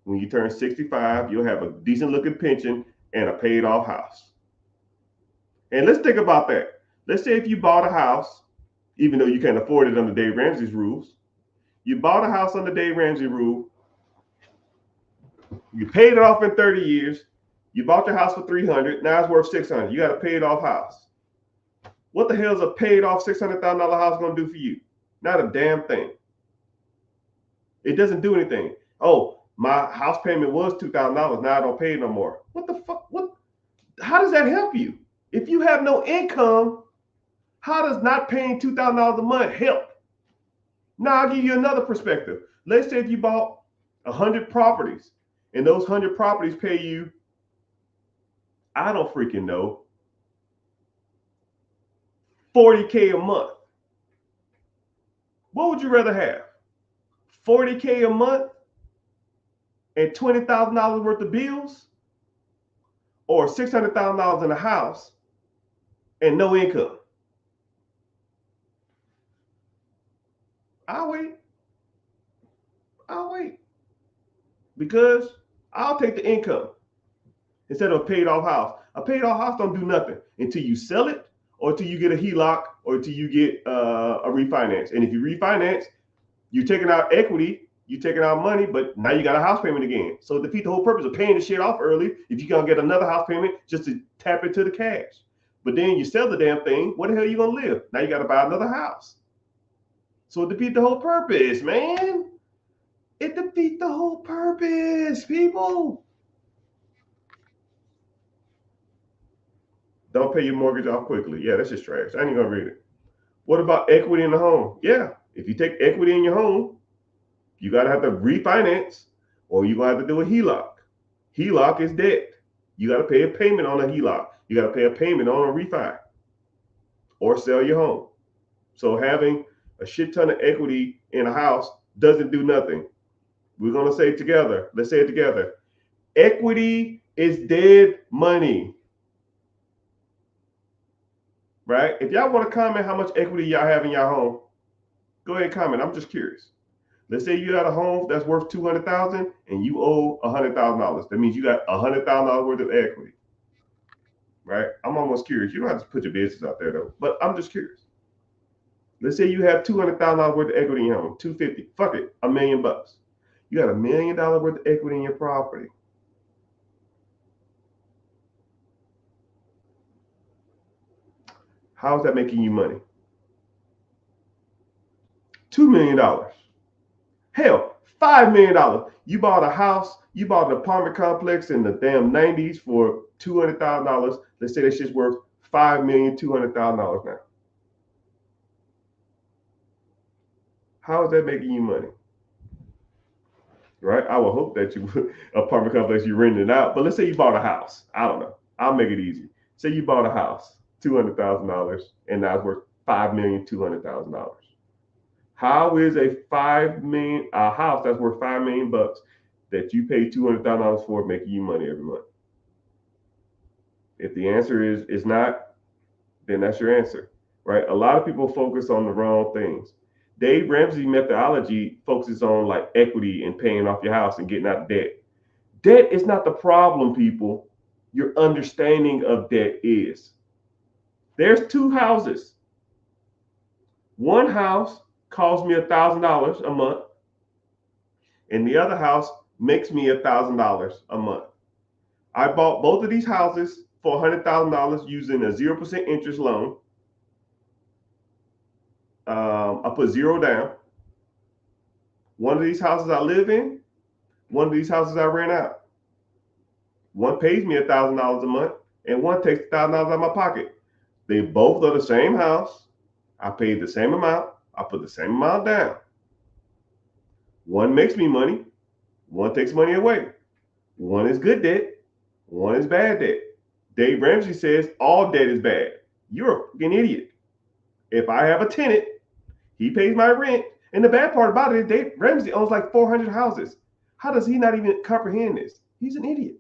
When you turn 65, you'll have a decent looking pension and a paid off house. And let's think about that. Let's say if you bought a house, even though you can't afford it under Dave Ramsey's rules, you bought a house under Dave Ramsey rule, you paid it off in 30 years, you bought your house for 300, now it's worth 600. You got a paid off house. What the hell is a paid off $600,000 house going to do for you? Not a damn thing. It doesn't do anything. Oh, my house payment was $2,000. Now I don't pay no more. What the fuck? What? How does that help you? If you have no income, how does not paying $2,000 a month help? Now I'll give you another perspective. Let's say if you bought 100 properties and those 100 properties pay you, I don't freaking know, $40K a month. What would you rather have? $40K a month and $20,000 worth of bills, or $600,000 in a house and no income? I'll wait. Because I'll take the income instead of a paid off house. A paid off house don't do nothing until you sell it, or until you get a HELOC, or until you get a refinance. And if you refinance, you're taking out equity, you're taking out money, but now you got a house payment again. So defeat the whole purpose of paying the shit off early if you're gonna get another house payment just to tap into the cash. But then you sell the damn thing, where the hell are you gonna live? Now you gotta buy another house. So it defeats the whole purpose, man. It defeats the whole purpose, people. Don't pay your mortgage off quickly. Yeah, that's just trash. I ain't gonna read it. What about equity in the home? Yeah, if you take equity in your home, you gotta have to refinance, or you're gonna have to do a HELOC. HELOC is debt. You gotta pay a payment on a HELOC. You gotta pay a payment on a refi, or sell your home. So having a shit ton of equity in a house doesn't do nothing. We're gonna say it together. Let's say it together. Equity is dead money. Right? If y'all want to comment how much equity y'all have in your home, go ahead and comment. I'm just curious. Let's say you got a home that's worth $200,000 and you owe $100,000. That means you got $100,000 worth of equity. Right? I'm almost curious. You don't have to put your business out there though, but I'm just curious. Let's say you have $200,000 worth of equity in your home, 250. Fuck it, $1 million. You got $1 million worth of equity in your property. How is that making you money? $2 million. Hell, $5 million. You bought a house, you bought an apartment complex in the damn 90s for $200,000. Let's say that shit's worth $5,200,000 now. How is that making you money? right? I would hope that you apartment complex you renting it out. But let's say you bought a house. I don't know. I'll make it easy. Say you bought a house, $200,000, and now it's worth $5,200,000. How is a house that's worth $5 million that you pay $200,000 for making you money every month? If the answer is not, then that's your answer, right? A lot of people focus on the wrong things. Dave Ramsey methodology focuses on like equity and paying off your house and getting out of debt. Debt is not the problem, people. Your understanding of debt is. There's two houses. One house costs me $1,000 a month, and the other house makes me $1,000 a month. I bought both of these houses for $100,000 using a 0% interest loan. I put zero down. One of these houses I live in, one of these houses I rent out. One pays me $1,000 a month, and one takes $1,000 out of my pocket. They both are the same house. I paid the same amount. I put the same amount down. One makes me money. One takes money away. One is good debt. One is bad debt. Dave Ramsey says all debt is bad. You're a fucking idiot. If I have a tenant, he pays my rent. And the bad part about it is Dave Ramsey owns like 400 houses. How does he not even comprehend this? He's an idiot.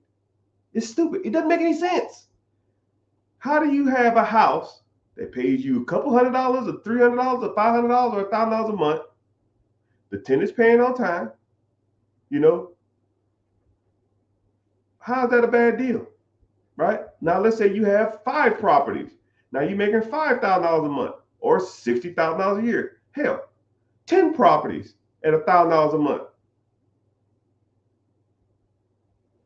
It's stupid. It doesn't make any sense. How do you have a house that pays you a couple $100 or $300 or $500 or $1,000 a month? The tenant's paying on time. You know, how's that a bad deal? Right? Now let's say you have 5 properties. Now you're making $5,000 a month or $60,000 a year. Hell, 10 properties at $1,000 a month.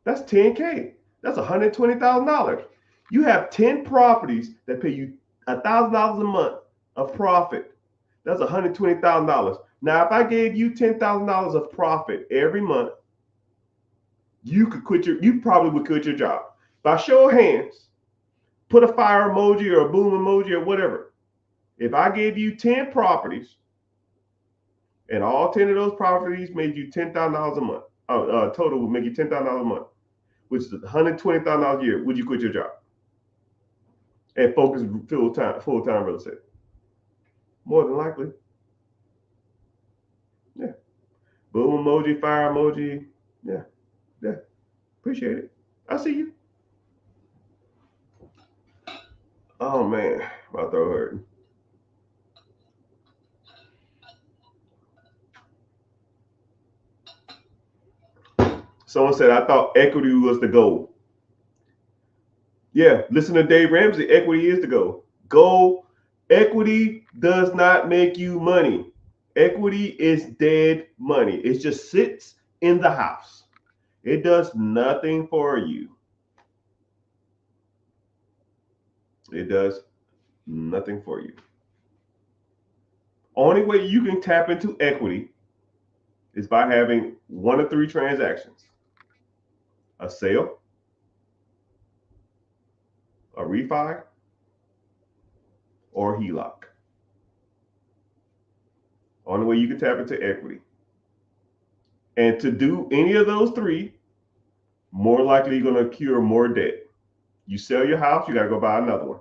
That's $10K. That's $120,000. You have 10 properties that pay you $1,000 a month of profit. That's $120,000. Now, if I gave you $10,000 of profit every month, you probably would quit your job. By show of hands, put a fire emoji or a boom emoji or whatever. If I gave you 10 properties and all 10 of those properties made you $10,000 a month, total would make you $10,000 a month, which is $120,000 a year, would you quit your job and focus full-time real estate? More than likely. Yeah. Boom emoji, fire emoji. Yeah. Yeah. Appreciate it. I see you. Oh man, my throat hurting. Someone said I thought equity was the goal. Yeah, listen to Dave Ramsey. Equity is the goal. Equity does not make you money. Equity is dead money. It just sits in the house. It does nothing for you. It does nothing for you. Only way you can tap into equity is by having one of 3 transactions: a sale, a refi, or a HELOC. Only way you can tap into equity. And to do any of those 3, more likely you're going to accrue more debt. You sell your house, you got to go buy another one.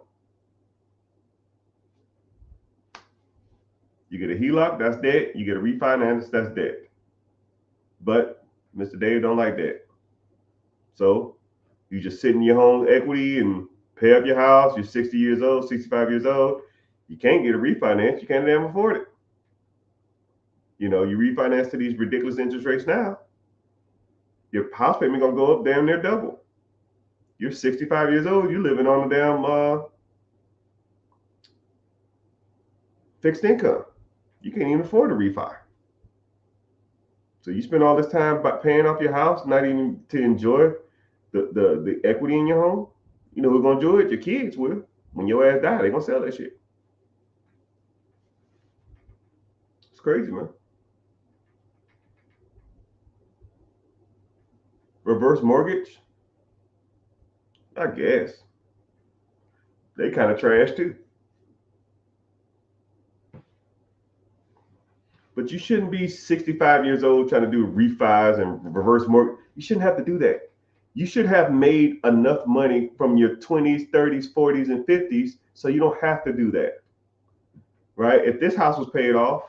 You get a HELOC, that's debt. You get a refinance, that's debt. But Mr. Dave don't like that. So you just sit in your home equity and pay up your house. You're 60 years old, 65 years old. You can't get a refinance. You can't damn afford it. You know, you refinance to these ridiculous interest rates now, your house payment gonna go up damn near double. You're 65 years old, you're living on a damn fixed income. You can't even afford a refi. So you spend all this time by paying off your house, not even to enjoy the equity in your home. You know who's gonna enjoy it? Your kids will. When your ass die, they're gonna sell that shit. It's crazy, man. Reverse mortgage? I guess. They kind of trash too. But you shouldn't be 65 years old trying to do refis and reverse mortgage. You shouldn't have to do that. You should have made enough money from your 20s, 30s, 40s, and 50s so you don't have to do that. Right? If this house was paid off,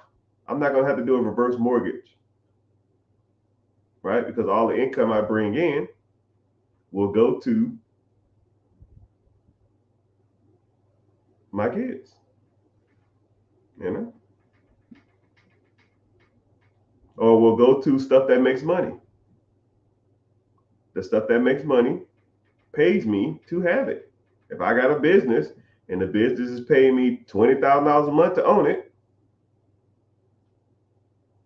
I'm not going to have to do a reverse mortgage. Right? Because all the income I bring in will go to my kids. You know? Or will go to stuff that makes money. The stuff that makes money pays me to have it. If I got a business and the business is paying me $20,000 a month to own it,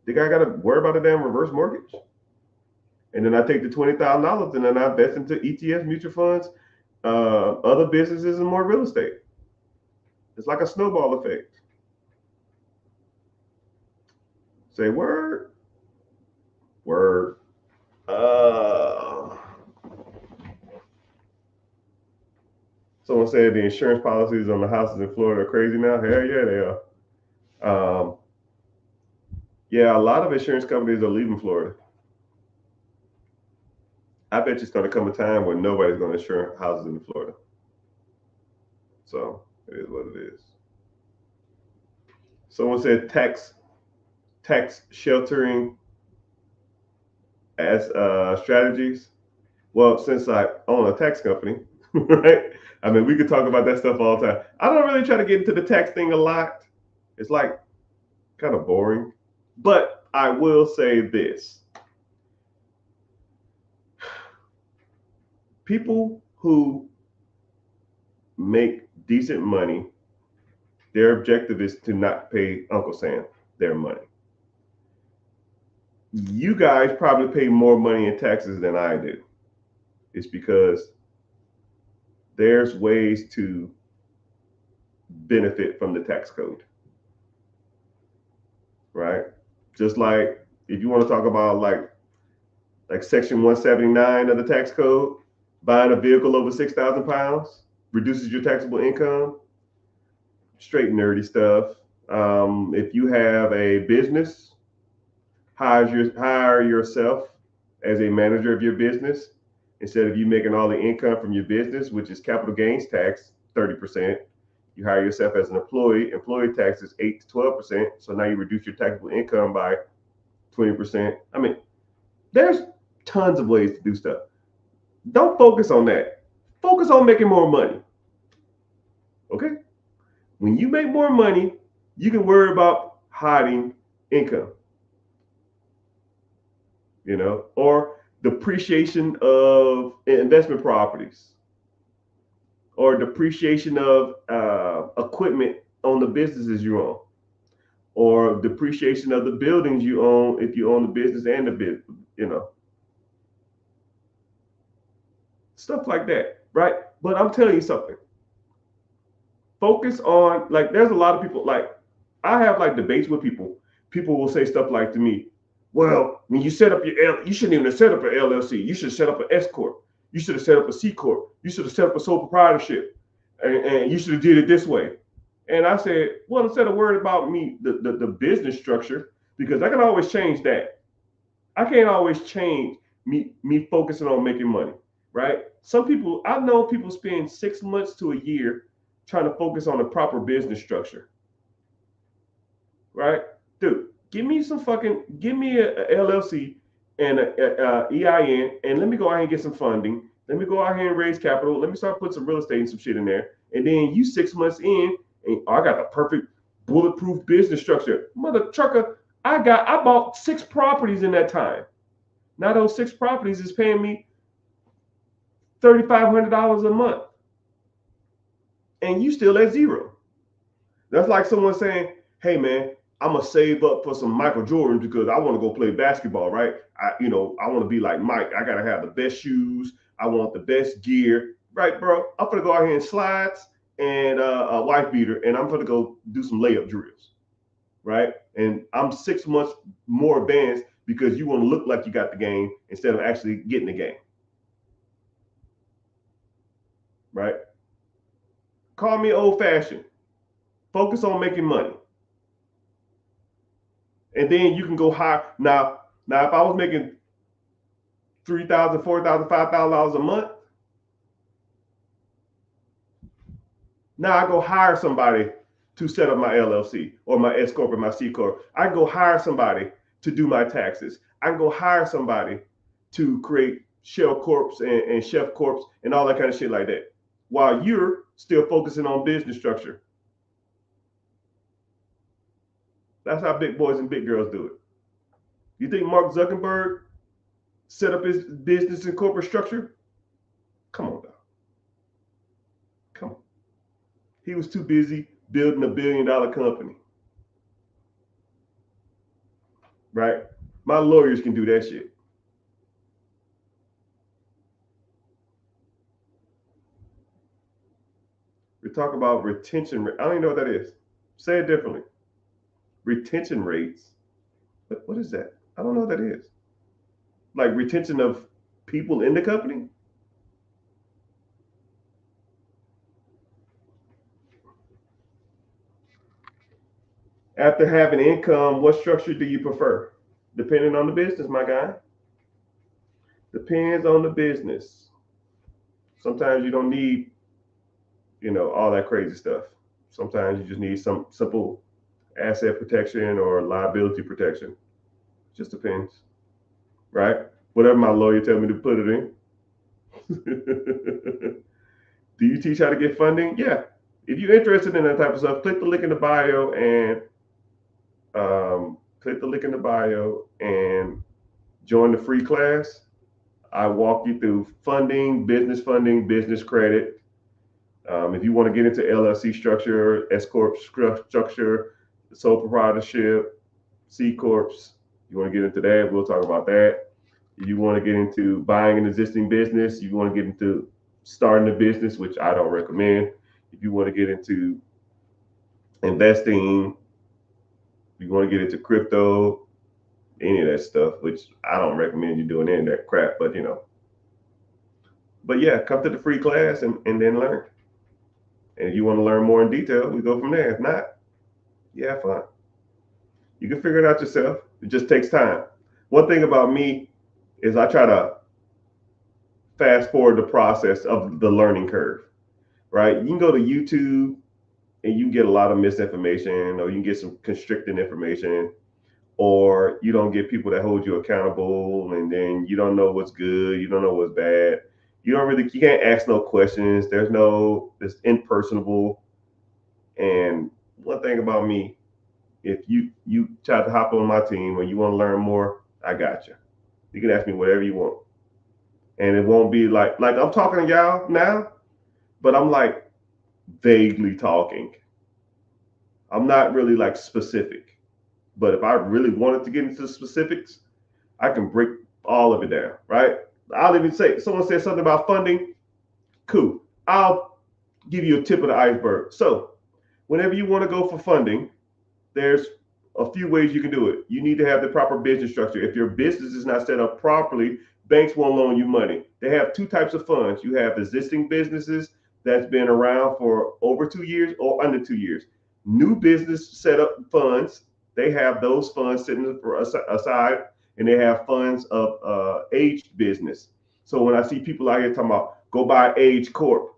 think I got to worry about a damn reverse mortgage? And then I take the $20,000 and then I invest into ETFs, mutual funds, other businesses, and more real estate. It's like a snowball effect. Say word. Word. Someone said the insurance policies on the houses in Florida are crazy now. Hell yeah, they are. Yeah, a lot of insurance companies are leaving Florida. I bet you it's going to come a time when nobody's going to insure houses in Florida. So it is what it is. Someone said tax sheltering as strategies. Well, since I own a tax company, right? I mean, we could talk about that stuff all the time. I don't really try to get into the tax thing a lot. It's like kind of boring. But I will say this. People who make decent money, their objective is to not pay Uncle Sam their money. You guys probably pay more money in taxes than I do. It's because there's ways to benefit from the tax code, right? Just like if you want to talk about like section 179 of the tax code, buying a vehicle over 6,000 pounds reduces your taxable income. Straight nerdy stuff. If you have a business, hire yourself as a manager of your business. Instead of you making all the income from your business, which is capital gains tax, 30%, you hire yourself as an employee. Employee tax is 8 to 12%. So now you reduce your taxable income by 20%. I mean, there's tons of ways to do stuff. Don't focus on that. Focus on making more money. Okay? When you make more money, you can worry about hiding income. You know, or depreciation of investment properties, or depreciation of equipment on the businesses you own, or depreciation of the buildings you own if you own the business and the business, you know, stuff like that, right? But I'm telling you something. Focus on, like, there's a lot of people, like, I have like debates with people. People will say stuff like to me, well, when you set up you shouldn't even have set up an LLC. You should set up an S corp. You should have set up a C corp. You should have set up a sole proprietorship, and you should have did it this way. And I said, well, instead of worrying about me, the business structure, because I can always change that. I can't always change me focusing on making money, right? Some people, I know people spend 6 months to a year trying to focus on the proper business structure, right? Dude, give me a LLC and a EIN, and let me go out and get some funding. Let me go out here and raise capital. Let me start putting some real estate and some shit in there. And then you 6 months in, and I got the perfect bulletproof business structure. Mother trucker, I bought 6 properties in that time. Now those 6 properties is paying me $3,500 a month. And you still at zero. That's like someone saying, hey man, I'm gonna save up for some Michael Jordan because I want to go play basketball, right? I want to be like Mike. I gotta have the best shoes. I want the best gear, right, bro? I'm gonna go out here in slides and a wife beater, and I'm gonna go do some layup drills, right? And I'm 6 months more advanced because you want to look like you got the game instead of actually getting the game, right? Call me old fashioned. Focus on making money. And then you can go higher. Now, if I was making $3,000, $4,000, $5,000 a month, now I go hire somebody to set up my LLC or my S corp or my C corp. I can go hire somebody to do my taxes. I can go hire somebody to create shell corps and chef corps and all that kind of shit like that, while you're still focusing on business structure. That's how big boys and big girls do it. You think Mark Zuckerberg set up his business and corporate structure? Come on, dog. Come on. He was too busy building $1 billion company. Right? My lawyers can do that shit. We talk about retention rate. I don't even know what that is. Say it differently. Retention rates. What is that? I don't know what that is. Like retention of people in the company? After having income, what structure do you prefer? Depending on the business, my guy. Depends on the business. Sometimes you don't need, all that crazy stuff. Sometimes you just need some simple asset protection or liability protection. Just depends, right? Whatever my lawyer tell me to put it in. Do you teach how to get funding? Yeah. If you're interested in that type of stuff, click the link in the bio and join the free class. I walk you through funding, business credit. If you want to get into LLC structure, S corp structure, sole proprietorship, C corps, you want to get into that, we'll talk about that. If you want to get into buying an existing business, you want to get into starting a business, which I don't recommend. If you want to get into investing, if you want to get into crypto, any of that stuff, which I don't recommend you doing any of that crap, but yeah, come to the free class and then learn. And if you want to learn more in detail, we go from there. If not, yeah, fine. You can figure it out yourself. It just takes time. One thing about me is I try to fast forward the process of the learning curve, right? You can go to YouTube and you can get a lot of misinformation, or you can get some constricting information, or you don't get people that hold you accountable, and then you don't know what's good, you don't know what's bad. You can't ask no questions. It's impersonable. And one thing about me, if you try to hop on my team or you want to learn more, I got you. You can ask me whatever you want. And it won't be like I'm talking to y'all now, but I'm like vaguely talking. I'm not really like specific. But if I really wanted to get into specifics, I can break all of it down, right? I'll even say, someone said something about funding. Cool. I'll give you a tip of the iceberg. So, whenever you want to go for funding, there's a few ways you can do it. You need to have the proper business structure. If your business is not set up properly, banks won't loan you money. They have two types of funds. You have existing businesses that's been around for over 2 years or under 2 years. New business setup funds, they have those funds sitting aside, and they have funds of aged business. So when I see people out here talking about go buy Age Corp,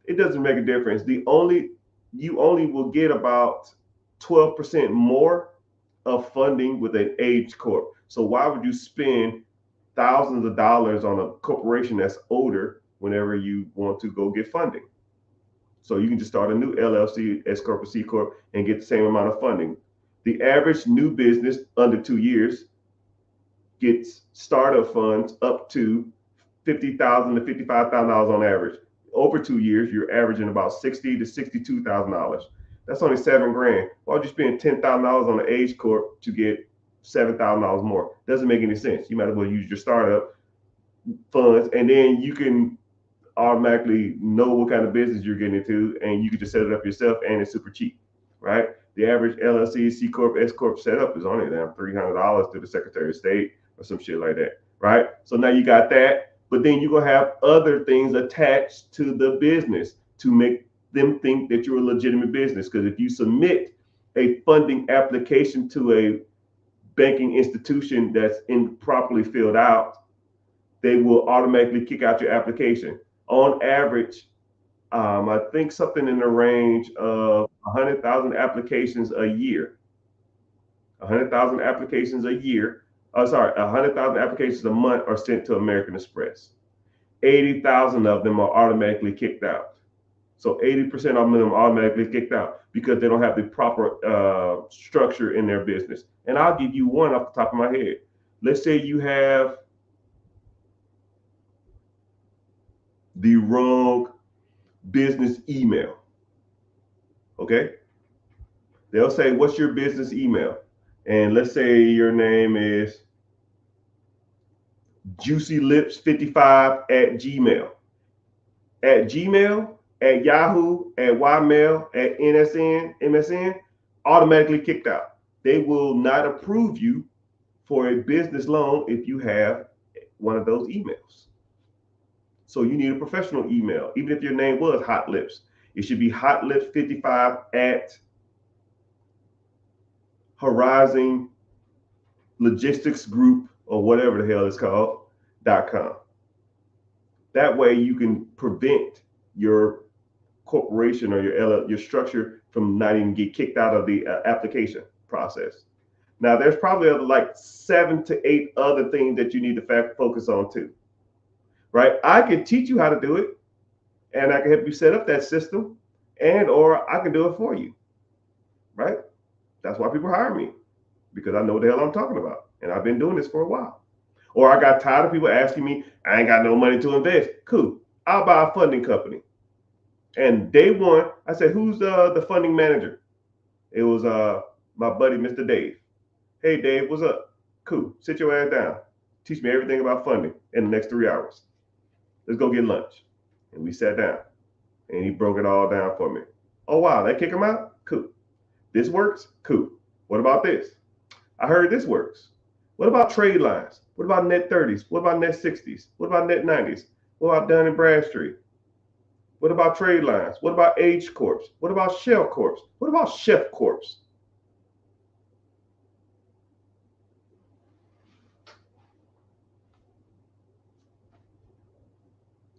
it doesn't make a difference. You only will get about 12% more of funding with an Age Corp. So why would you spend thousands of dollars on a corporation that's older whenever you want to go get funding? So you can just start a new LLC, S Corp, or C Corp, and get the same amount of funding. The average new business under 2 years gets startup funds up to $50,000 to $55,000 on average. Over 2 years, you're averaging about $60,000 to $62,000. That's only $7,000. Why would you spend $10,000 on an Age Corp to get $7,000 more? Doesn't make any sense. You might as well use your startup funds, and then you can automatically know what kind of business you're getting into, and you can just set it up yourself, and it's super cheap, right? The average LLC, C Corp, S Corp setup is only down $300 through the Secretary of State or some shit like that, right? So now you got that, but then you're gonna have other things attached to the business to make them think that you're a legitimate business. Because if you submit a funding application to a banking institution that's improperly filled out, they will automatically kick out your application. On average, I think something in the range of 100,000 applications a year. 100,000 applications a year. Oh, sorry, 100,000 applications a month are sent to American Express. 80,000 of them are automatically kicked out. So 80% of them are automatically kicked out because they don't have the proper structure in their business. And I'll give you one off the top of my head. Let's say you have the wrong business email. Okay? They'll say, what's your business email? And let's say your name is juicylips55 at Gmail. At Gmail, at Yahoo, at Ymail, at MSN, automatically kicked out. They will not approve you for a business loan if you have one of those emails. So you need a professional email. Even if your name was Hot Lips, it should be hotlips55 at Horizon Logistics Group or whatever the hell it's called .com. That way you can prevent your corporation or your structure from not even get kicked out of the application process. Now, there's probably like 7 to 8 other things that you need to focus on too, right? I can teach you how to do it, and I can help you set up that system, or I can do it for you, right? That's why people hire me, because I know what the hell I'm talking about, and I've been doing this for a while. Or I got tired of people asking me, I ain't got no money to invest. Cool, I'll buy a funding company. And day one, I said, who's the funding manager? It was my buddy, Mr. Dave. Hey, Dave, what's up? Cool. Sit your ass down. Teach me everything about funding in the next 3 hours. Let's go get lunch. And we sat down. And he broke it all down for me. Oh, wow, they kick him out? Cool. This works? Cool. What about this? I heard this works. What about trade lines? What about net 30s? What about net 60s? What about net 90s? What about Dun & Bradstreet? What about trade lines? What about Age Corps? What about Shell Corps? What about Chef Corps?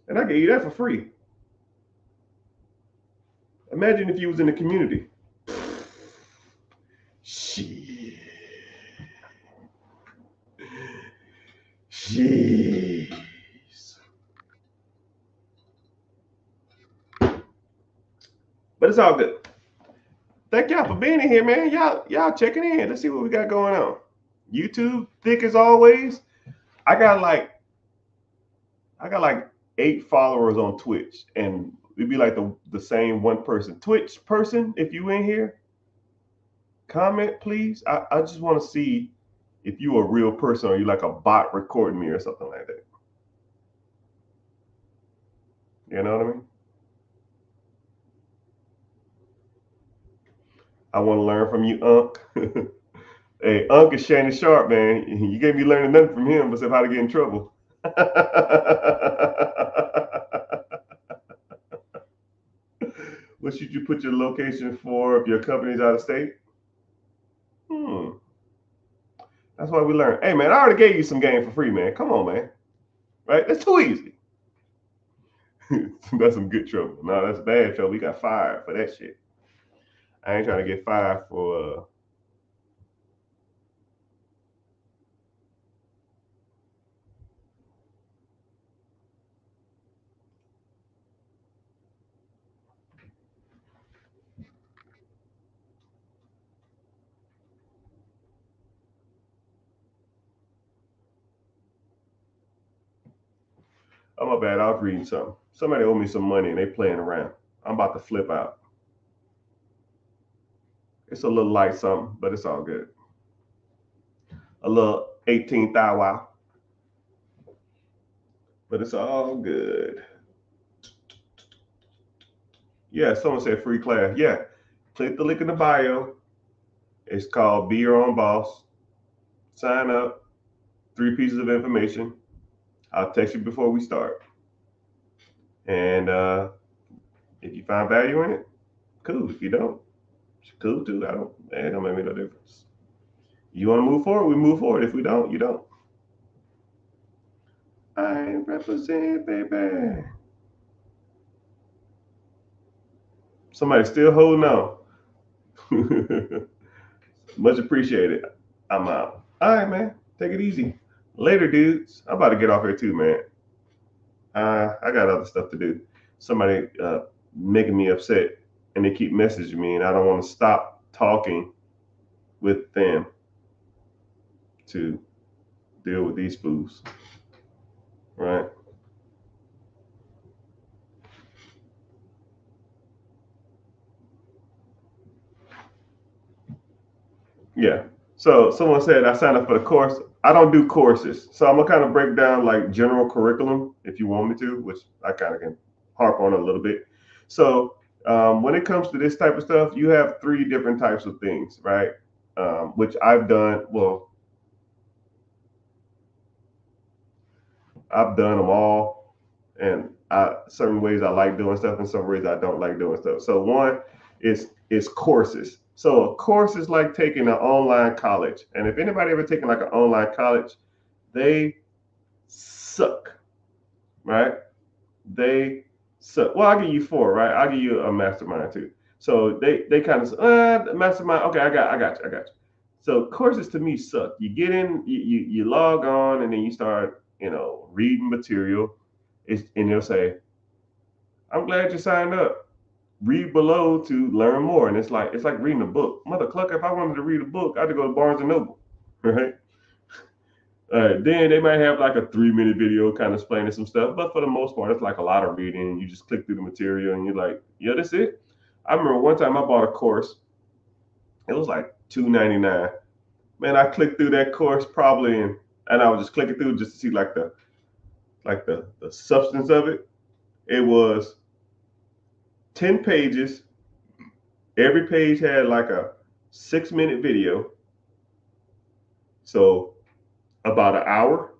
And I gave you that for free. Imagine if you was in the community. Shit. Jeez. But it's all good. Thank y'all for being in here, man. Y'all checking in. Let's see what we got going on. YouTube, thick as always. I got like 8 followers on Twitch, and it'd be like the same one person. Twitch person, if you in here, comment please. I just want to see if you a real person or you like a bot recording me or something like that. You know what I mean? I want to learn from you, Unc. Hey, Unc is Shannon Sharp, man. You gave me learning nothing from him except how to get in trouble. What should you put your location for if your company's out of state? That's why we learn. Hey, man, I already gave you some game for free, man. Come on, man. Right? That's too easy. That's some good trouble. No, that's bad trouble. We got fired for that shit. I ain't trying to get fired for oh, my bad. I was reading something. Somebody owe me some money and they playing around. I'm about to flip out. It's a little light something, but it's all good. A little 18 thou wow. But it's all good. Yeah, someone said free class. Yeah. Click the link in the bio. It's called Be Your Own Boss. Sign up. 3 pieces of information. I'll text you before we start. And if you find value in it, cool. If you don't, it's cool too. It don't make me no difference. You want to move forward, we move forward. If we don't, you don't. I represent, baby. Somebody still holding on. Much appreciated. I'm out. All right, man. Take it easy. Later, dudes. I'm about to get off here too, man. I got other stuff to do. Somebody making me upset, and they keep messaging me, and I don't want to stop talking with them to deal with these fools, right? Yeah. So someone said I signed up for the course. I don't do courses, so I'm gonna kind of break down like general curriculum if you want me to, which I kind of can harp on a little bit. So when it comes to this type of stuff, you have three different types of things, right? Which I've done. Well, I've done them all, and certain ways I like doing stuff, and some ways I don't like doing stuff. So one is courses. So a course is like taking an online college, and if anybody ever taken like an online college, they suck, right? They suck. Well, I'll give you four, right? I'll give you a mastermind too. So they kind of mastermind. Okay, I got you. So courses to me suck. You get in, you log on, and then you start, reading material. And they'll say, "I'm glad you signed up. Read below to learn more." And it's like reading a book. Mother clucker, if I wanted to read a book, I had to go to Barnes and Noble, right? Then they might have like a 3-minute video kind of explaining some stuff, but for the most part, it's like a lot of reading. You just click through the material and you're like, yeah, that's it. I remember one time I bought a course. It was like $2.99. Man, I clicked through that course probably and I was just clicking through just to see like the substance of it. It was 10 pages. Every page had like a 6-minute video. So about an hour.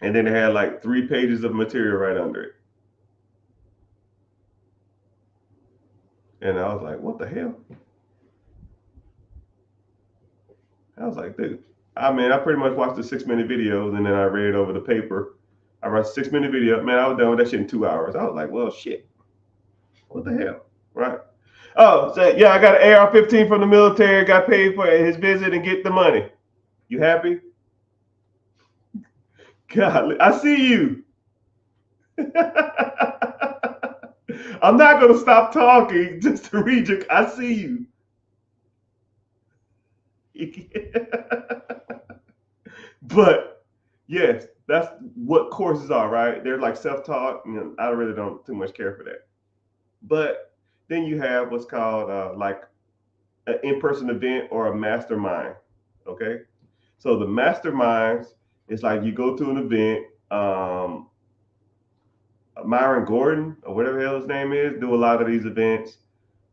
And then it had like 3 pages of material right under it. And I was like, what the hell? I was like, dude, I pretty much watched the 6-minute videos and then I read over the paper. I watched a 6-minute video. Man, I was done with that shit in 2 hours. I was like, well, shit, what the hell? Right? Oh, so yeah, I got an AR-15 from the military, got paid for his visit and get the money. You happy? God, I see you. I'm not going to stop talking just to read your. I see you. But yes, that's what courses are, right? They're like self-taught. I really don't too much care for that. But then you have what's called like an in-person event or a mastermind. Okay, so the masterminds is like you go to an event. Myron Gordon or whatever the hell his name is do a lot of these events.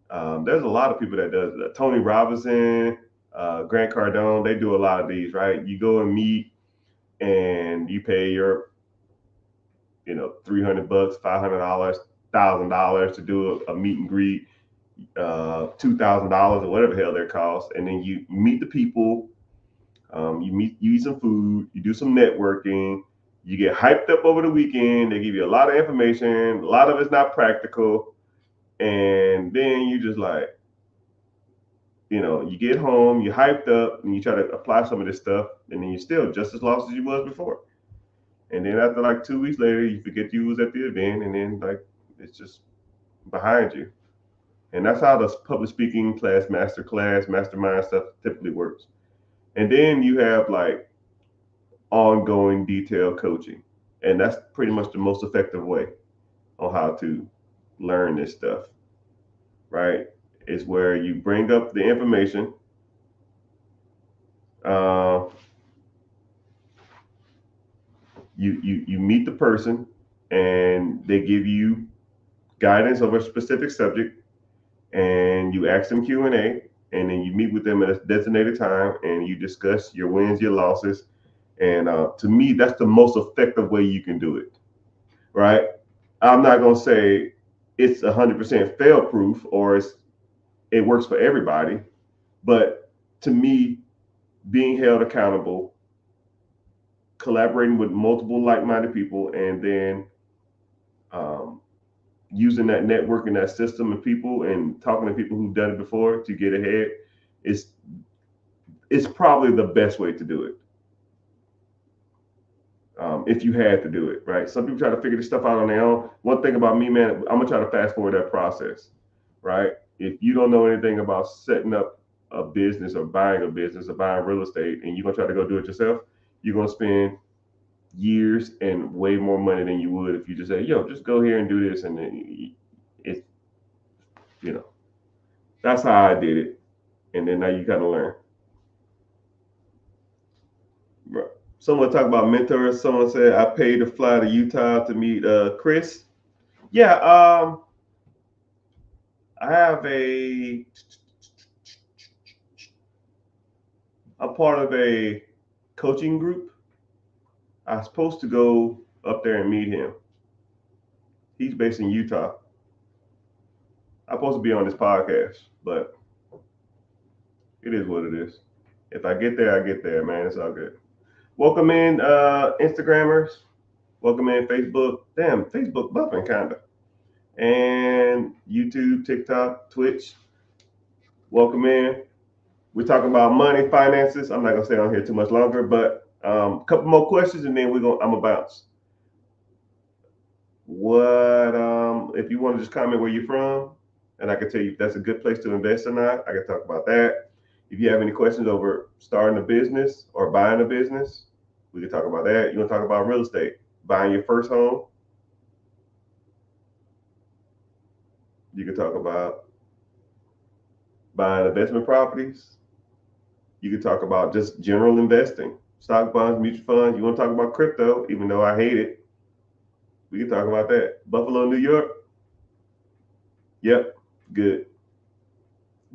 There's a lot of people that does it. Tony Robinson, Grant Cardone, they do a lot of these, right? You go and meet and you pay your, $300, $500, $1,000 to do a meet and greet, $2,000 or whatever the hell their cost, and then you meet the people. You eat some food, you do some networking, you get hyped up over the weekend. They give you a lot of information. A lot of it's not practical, and then you just like, you get home, you hyped up, and you try to apply some of this stuff, and then you're still just as lost as you was before. And then after like 2 weeks later, you forget you was at the event, and then like it's just behind you. And that's how the public speaking class, mastermind stuff typically works. And then you have like ongoing detailed coaching. And that's pretty much the most effective way on how to learn this stuff, right? Is where you bring up the information. Uh, you meet the person and they give you guidance over a specific subject, and you ask them Q&A, and then you meet with them at a designated time and you discuss your wins, your losses. And to me, that's the most effective way you can do it, right? I'm not going to say it's 100% fail proof or it works for everybody, but to me, being held accountable, collaborating with multiple like-minded people, and then um, using that network and that system of people and talking to people who've done it before to get ahead is probably the best way to do it. If you had to do it, right? Some people try to figure this stuff out on their own. One thing about me, man, I'm gonna try to fast forward that process, right? If you don't know anything about setting up a business or buying real estate, and you're gonna try to go do it yourself, you're gonna spend years and way more money than you would if you just say, "Yo, just go here and do this," and then it's you know that's how I did it, and then now you kind of learn. Right. Someone talk about mentors. Someone said I paid to fly to Utah to meet Chris. Yeah, I have a part of a coaching group. I was supposed to go up there and meet him. He's based in Utah. I'm supposed to be on this podcast, but it is what it is. If I get there, I get there, man. It's all good. Welcome in, Instagrammers. Welcome in, Facebook. Damn, Facebook bumping kinda. And YouTube, TikTok, Twitch. Welcome in. We're talking about money, finances. I'm not gonna stay on here too much longer, but a couple more questions, and then I'm gonna bounce. What if you want to just comment where you're from, and I can tell you if that's a good place to invest or not. I can talk about that. If you have any questions over starting a business or buying a business, we can talk about that. You want to talk about real estate, buying your first home. You can talk about buying investment properties. You can talk about just general investing, stock bonds, mutual funds. You want to talk about crypto, even though I hate it. We can talk about that. Buffalo, New York. Yep, good.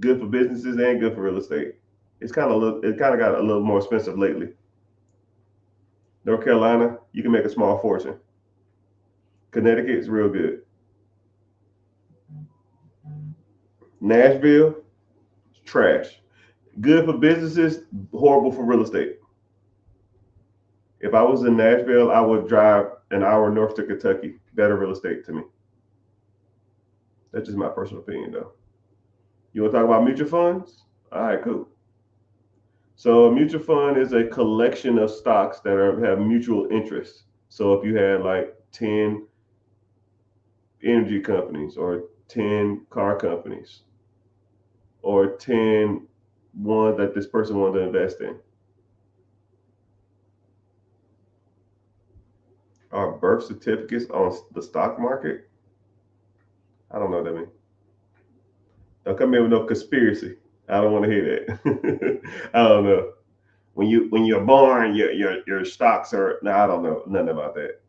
Good for businesses and good for real estate. It kind of got a little more expensive lately. North Carolina, you can make a small fortune. Connecticut is real good. Nashville, trash. Good for businesses, horrible for real estate. If I was in Nashville, I would drive an hour north to Kentucky. Better real estate to me. That's just my personal opinion, though. You want to talk about mutual funds? All right, cool. So a mutual fund is a collection of stocks that have mutual interests. So if you had like 10 energy companies or 10 car companies or 10 ones that this person wanted to invest in. Are birth certificates on the stock market? I don't know what that means. Don't come in with no conspiracy. I don't want to hear that. I don't know. When you're born, your stocks are. No, I don't know nothing about that.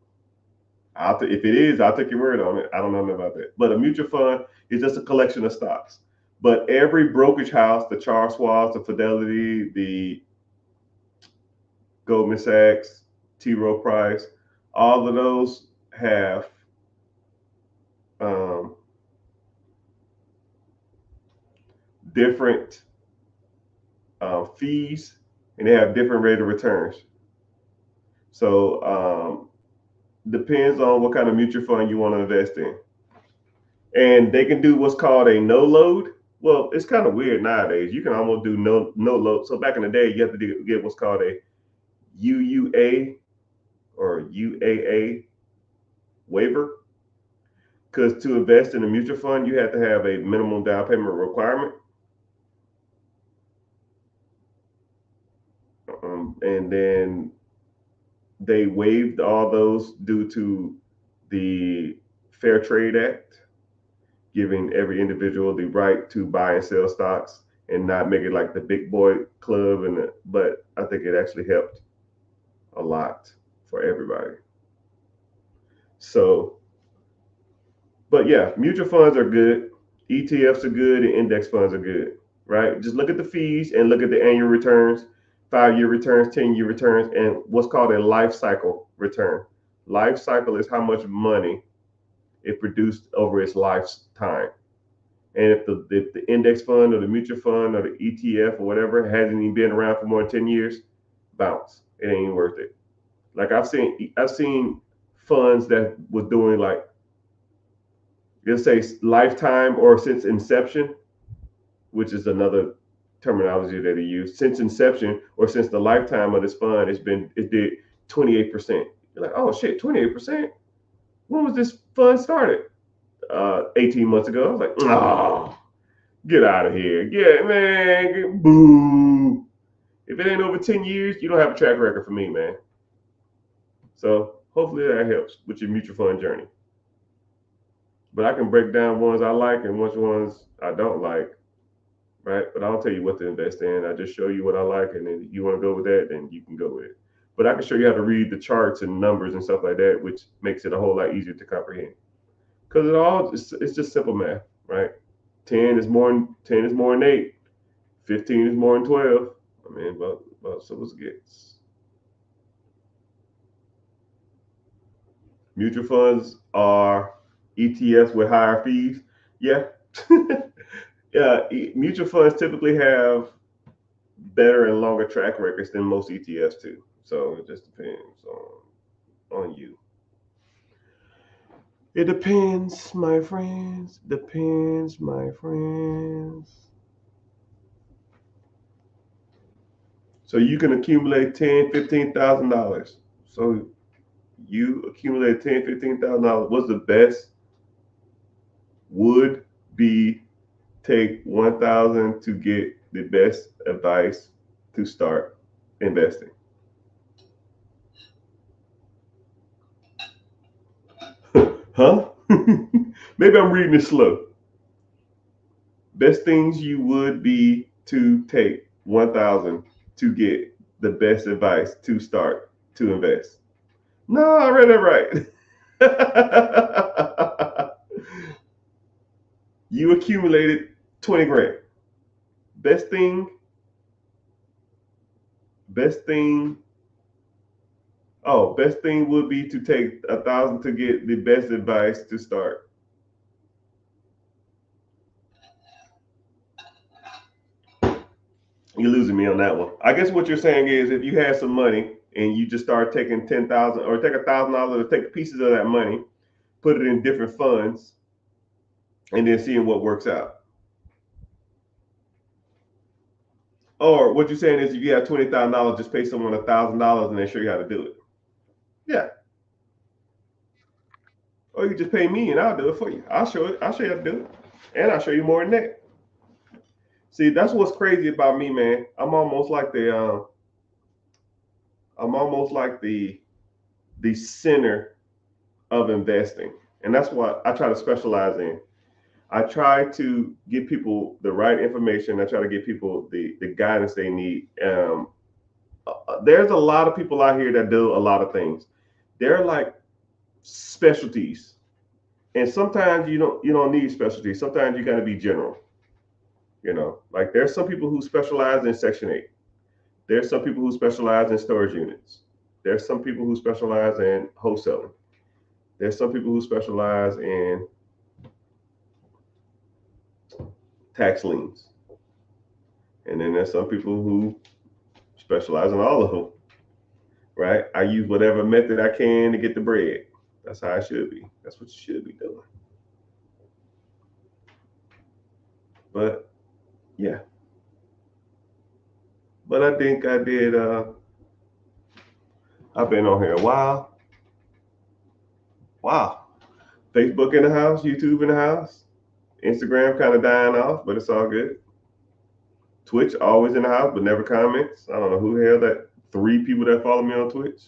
If it is, I'll take your word on it. I don't know nothing about that. But a mutual fund is just a collection of stocks. But every brokerage house, the Charles Schwab, the Fidelity, the Goldman Sachs, T. Rowe Price, all of those have um, different fees, and they have different rate of returns. So depends on what kind of mutual fund you want to invest in, and they can do what's called a no load. Well, it's kind of weird nowadays. You can almost do no load. So back in the day, you have to get what's called a UUA or UAA waiver, because to invest in a mutual fund, you have to have a minimum down payment requirement. And then they waived all those due to the Fair Trade Act, giving every individual the right to buy and sell stocks and not make it like the big boy club. But I think it actually helped a lot for everybody. So, but yeah, mutual funds are good. ETFs are good and index funds are good, right? Just look at the fees and look at the annual returns, 5-year returns, 10-year returns, and what's called a life cycle return. Life cycle is how much money it produced over its lifetime. And if the index fund or the mutual fund or the ETF or whatever hasn't even been around for more than 10 years, bounce. It ain't worth it. Like I've seen funds that was doing like, let's say lifetime or since inception, which is another terminology that he used. Since inception or since the lifetime of this fund, it did 28%. You're like, oh shit, 28%. When was this fund started? 18 months ago. I was like, oh, get out of here. Yeah, man, boo. If it ain't over 10 years, you don't have a track record for me, man. So hopefully that helps with your mutual fund journey. But I can break down ones I like and which ones I don't like, right? But I don't tell you what to invest in. I just show you what I like, and then if you want to go with that, then you can go with it. But I can show you how to read the charts and numbers and stuff like that, which makes it a whole lot easier to comprehend. Because it's just simple math, right? 10 is more than 8. 15 is more than 12. I mean, but so it gets. Mutual funds are ETFs with higher fees. Yeah. Yeah, mutual funds typically have better and longer track records than most ETFs too. So it just depends on you. It depends, my friends. Depends, my friends. So you can accumulate $10,000, $15,000. So you accumulate $10,000, $15,000. What's the best? Would be take 1,000 to get the best advice to start investing. Huh? Maybe I'm reading it slow. Best things you would be to take 1,000 to get the best advice to start to invest. No, I read it right. You accumulated 20 grand. Best thing, best thing. Oh, best thing would be to take 1,000 to get the best advice to start. You're losing me on that one. I guess what you're saying is if you had some money and you just start taking 10,000 or take $1,000 to take pieces of that money, put it in different funds, and then seeing what works out. Or what you're saying is if you have $20,000, just pay someone $1,000 and they show you how to do it. Yeah. Or you just pay me and I'll do it for you. I'll show it. I'll show you how to do it, and I'll show you more than that. See, that's what's crazy about me, man. I'm almost like the center of investing, and that's what I try to specialize in. I try to give people the right information. I try to give people the guidance they need. There's a lot of people out here that do a lot of things. They're like specialties, and sometimes you don't need specialties. Sometimes you got to be general. Like there's some people who specialize in Section 8. There's some people who specialize in storage units. There's some people who specialize in wholesaling. There's some people who specialize in tax liens. And then there's some people who specialize in all of them, right? I use whatever method I can to get the bread. That's how it should be. That's what you should be doing. But yeah. But I think I did I've been on here a while. Wow. Facebook in the house, YouTube in the house, Instagram kind of dying off, but it's all good. Twitch always in the house, but never comments. I don't know who the hell that 3 people that follow me on Twitch.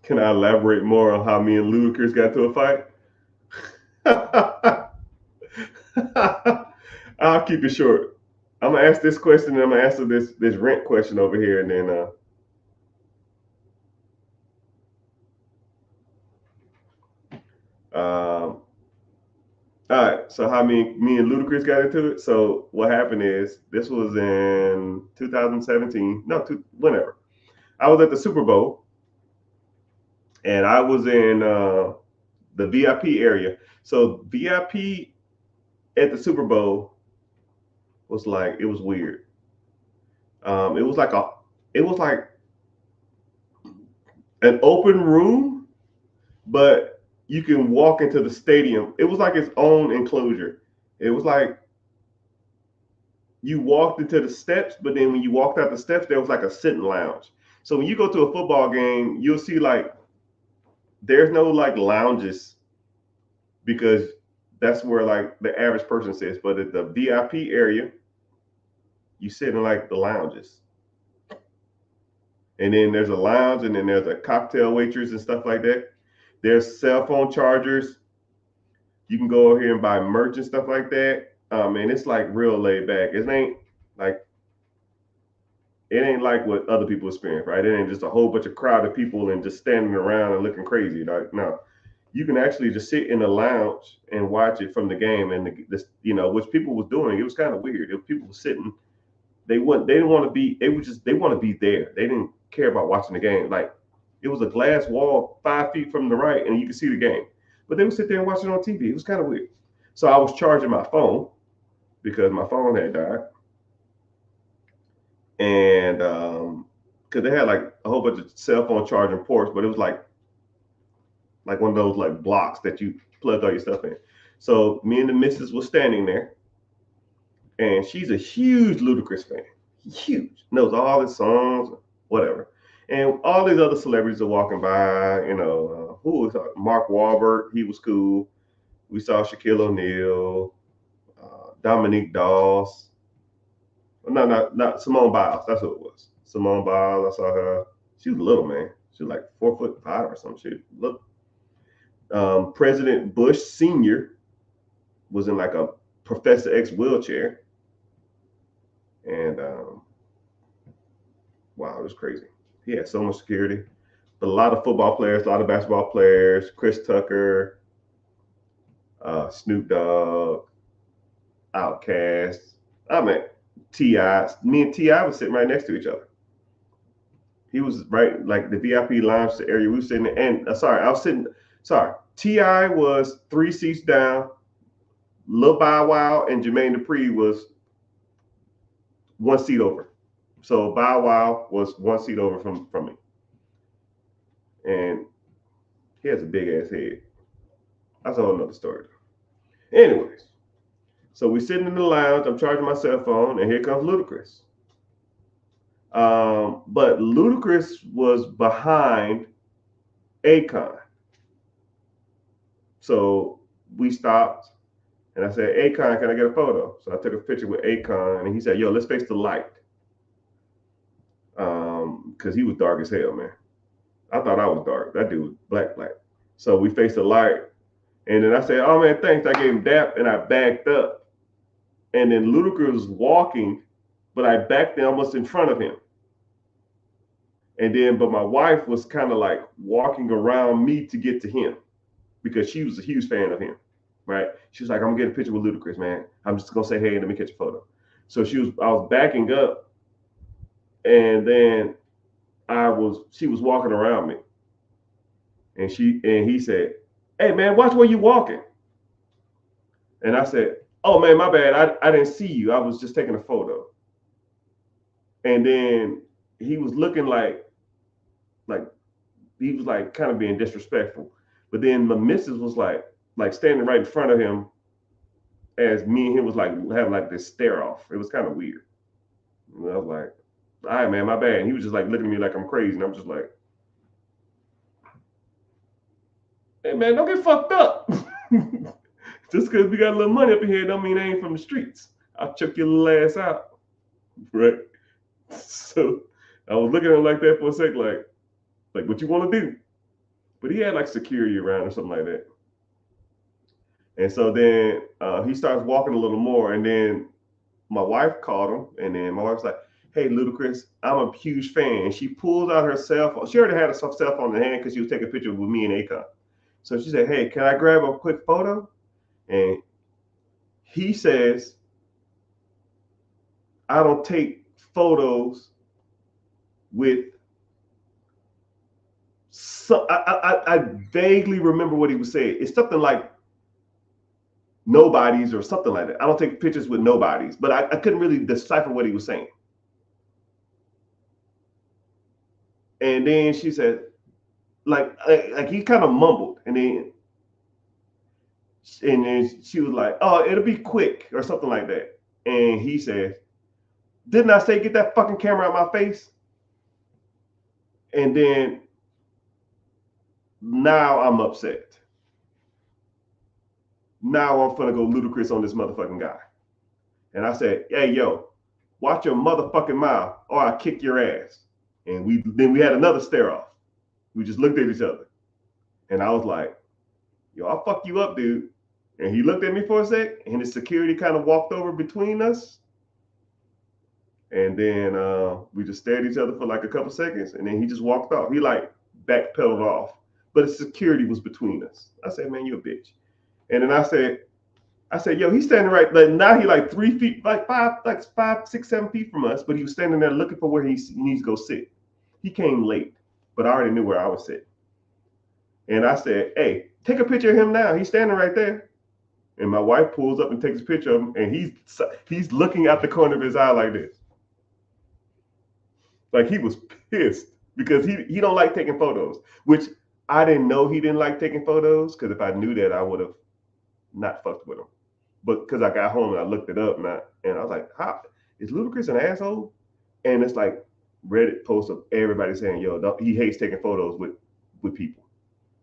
Can I elaborate more on how me and Ludacris got to a fight? I'll keep it short. I'm gonna ask this question and I'm gonna answer this rent question over here, and then all right. So how me and Ludacris got into it? So what happened is this was in 2017. No, whenever I was at the Super Bowl, and I was in the VIP area. So VIP at the Super Bowl was like, it was weird. It was like an open room, but you can walk into the stadium. It was like its own enclosure. It was like you walked into the steps, but then when you walked out the steps, there was like a sitting lounge. So when you go to a football game, you'll see like there's no like lounges because that's where like the average person sits. But at the VIP area, you sit in like the lounges. And then there's a lounge, and then there's a cocktail waitress and stuff like that. There's cell phone chargers. You can go over here and buy merch and stuff like that. And it's like real laid back. Like it ain't like what other people experience, right? It ain't just a whole bunch of crowded people and just standing around and looking crazy. Like no, you can actually just sit in the lounge and watch it from the game. And this, which people was doing. It was kind of weird. If people were sitting, they didn't want to be. They want to be there. They didn't care about watching the game. Like it was a glass wall 5 feet from the right, and you could see the game. But they would sit there and watch it on TV. It was kind of weird. So I was charging my phone because my phone had died, and because they had like a whole bunch of cell phone charging ports, but it was like one of those like blocks that you plug all your stuff in. So me and the missus was standing there, and she's a huge Ludacris fan, huge, knows all his songs, whatever. And all these other celebrities are walking by. Who was Mark Wahlberg? He was cool. We saw Shaquille O'Neal, Dominique Dawes. No, not Simone Biles. That's who it was. Simone Biles. I saw her. She was little, man. She was like 4'5" or some shit. Look, President Bush Sr. was in like a Professor X wheelchair, and wow, it was crazy. He had so much security, but a lot of football players, a lot of basketball players, Chris Tucker, Snoop Dogg, Outkast. I mean, T.I. Me and T.I. was sitting right next to each other. He was right, like the VIP lounge area we were sitting in. And I was sitting, sorry, T.I. was 3 seats down. Lil Bow Wow and Jermaine Dupri was 1 seat over. So Bow Wow was 1 seat over from me. And he has a big ass head. That's a whole nother story. Anyways, so we sitting in the lounge. I'm charging my cell phone, and here comes Ludacris. But Ludacris was behind Akon. So we stopped, and I said, Akon, can I get a photo? So I took a picture with Akon, and he said, yo, let's face the light. Because he was dark as hell, man. I thought I was dark. That dude was black. So we faced the light, and then I said, oh, man, thanks. I gave him dap, and I backed up. And then Ludacris was walking, but I backed almost in front of him. And then, but my wife was kind of like walking around me to get to him because she was a huge fan of him, right? She was like, I'm gonna get a picture with Ludacris, man. I'm just gonna say, hey, let me catch a photo. So I was backing up, and then she was walking around me, and he said, hey, man, watch where you walking. And I said, oh, man, my bad. I didn't see you. I was just taking a photo. And then he was looking like he was like kind of being disrespectful. But then my missus was like standing right in front of him as me and him was like having like this stare off. It was kind of weird. And I was like, all right, man, my bad. And he was just like looking at me like I'm crazy. And I'm just like, hey, man, don't get fucked up. Just because we got a little money up in here don't mean I ain't from the streets. I'll check your little ass out. Right? So I was looking at him like that for a sec, like what you want to do? But he had like security around or something like that. And so then he starts walking a little more, and then my wife called him, and then my wife's like, hey, Ludacris, I'm a huge fan. And she pulls out her cell phone. She already had a cell phone in hand because she was taking a picture with me and Akon. So she said, hey, can I grab a quick photo? And he says, I don't take photos with So I vaguely remember what he was saying. It's something like nobodies or something like that. I don't take pictures with nobodies, but I couldn't really decipher what he was saying. And then she said, like he kind of mumbled, and then she was like, "Oh, it'll be quick" or something like that. And he said, "Didn't I say get that fucking camera out my face?" And then now I'm upset. Now I'm gonna go ludicrous on this motherfucking guy. And I said, "Hey, yo, watch your motherfucking mouth, or I kick your ass." And we had another stare off. We just looked at each other, and I was like, "Yo, I'll fuck you up, dude." And he looked at me for a sec, and his security kind of walked over between us. And then we just stared at each other for like a couple seconds, and then he just walked off. He like backpedaled off, but his security was between us. I said, "Man, you a bitch." And then I said, "Yo, he's standing right." Like now he like 3 feet, like 5, 6, 7 feet from us, but he was standing there looking for where he needs to go sit. He came late, but I already knew where I was sitting. And I said, "Hey, take a picture of him now. He's standing right there." And my wife pulls up and takes a picture of him, and he's looking out the corner of his eye like this. Like he was pissed because he don't like taking photos, which I didn't know he didn't like taking photos, because if I knew that, I would have not fucked with him. But because I got home and I looked it up, and I was like, "How is Ludacris an asshole?" And it's like Reddit posts of everybody saying, "Yo, he hates taking photos with people."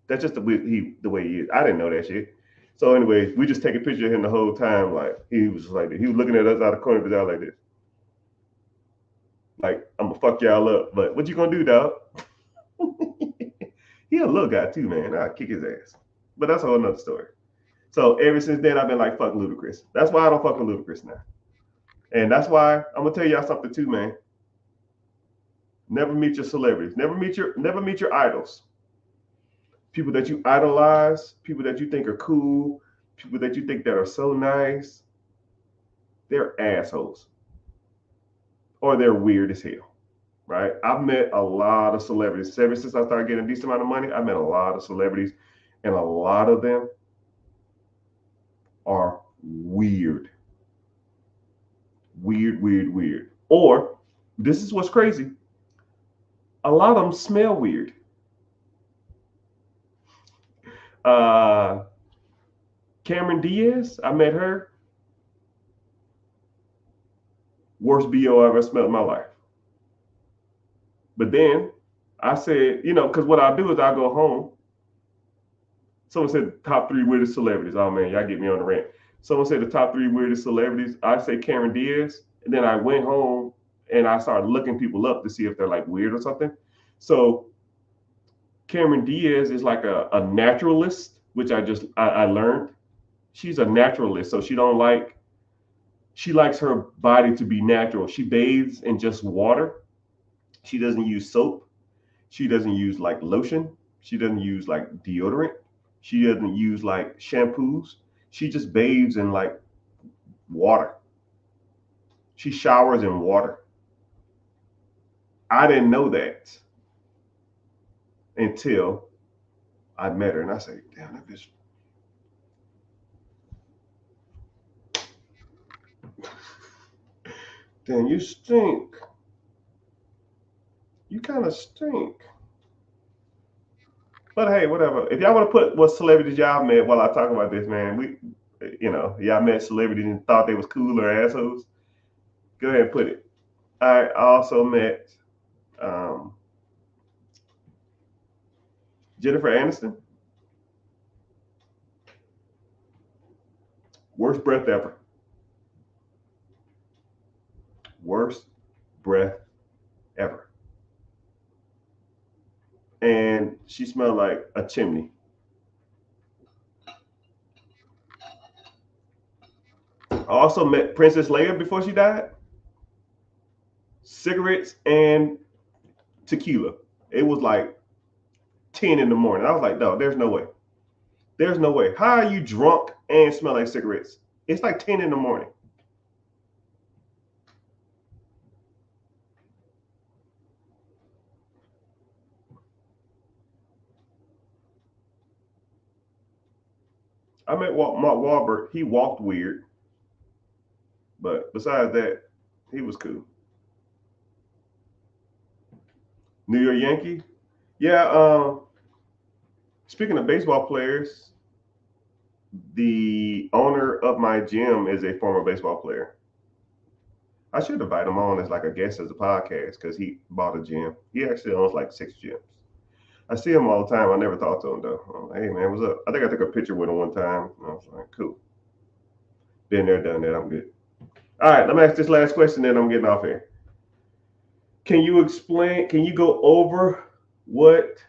That's just the way he is. I didn't know that shit. So, anyways, we just take a picture of him the whole time. Like he was just like this. He was looking at us out of the corner of his eye like this. Like, "I'm gonna fuck y'all up, but what you gonna do, dog?" He a little guy too, man. I'll kick his ass. But that's a whole nother story. So ever since then, I've been like, fuck Ludacris. That's why I don't fuck with Ludacris now. And that's why I'm gonna tell y'all something too, man. Never meet your celebrities. Never meet your idols. People that you idolize, people that you think are cool, people that you think that are so nice. They're assholes. Or they're weird as hell. Right? I've met a lot of celebrities. Ever since I started getting a decent amount of money, I met a lot of celebrities, and a lot of them are weird. Weird, weird, weird. Or this is what's crazy. A lot of them smell weird. Uh, Cameron Diaz, I met her. Worst BO I ever smelled in my life. But then I said, because what I'll do is I'll go home. Someone said top 3 weirdest celebrities. Oh man, y'all get me on the rant. Someone said the top 3 weirdest celebrities. I say Cameron Diaz. And then I went home and I started looking people up to see if they're like weird or something. So Cameron Diaz is like a naturalist, which I learned. She's a naturalist, so she likes her body to be natural. She bathes in just water. She doesn't use soap. She doesn't use like lotion. She doesn't use like deodorant. She doesn't use like shampoos. She just bathes in like water. She showers in water. I didn't know that until I met her, and I said, "Damn, that bitch." Damn, you stink. You kind of stink. But hey, whatever. If y'all want to put what celebrities y'all met while I talk about this, man, y'all met celebrities and thought they was cool or assholes. Go ahead and put it. I also met um, Jennifer Aniston. Worst breath ever. Worst breath ever. And she smelled like a chimney. I also met Princess Leia before she died. Cigarettes and tequila. It was like 10 in the morning. I was like, no, there's no way. There's no way. How are you drunk and smell like cigarettes? It's like 10 in the morning. I met Mark Wahlberg. He walked weird, but besides that, he was cool. New York Yankee. Yeah. Speaking of baseball players, the owner of my gym is a former baseball player. I should invite him on as like a guest as a podcast because he bought a gym. He actually owns like 6 gyms. I see him all the time. I never talked to him though. I'm like, hey man, what's up? I think I took a picture with him one time. And I was like, cool. Been there, done that. I'm good. All right, let me ask this last question, then I'm getting off here. Can you go over what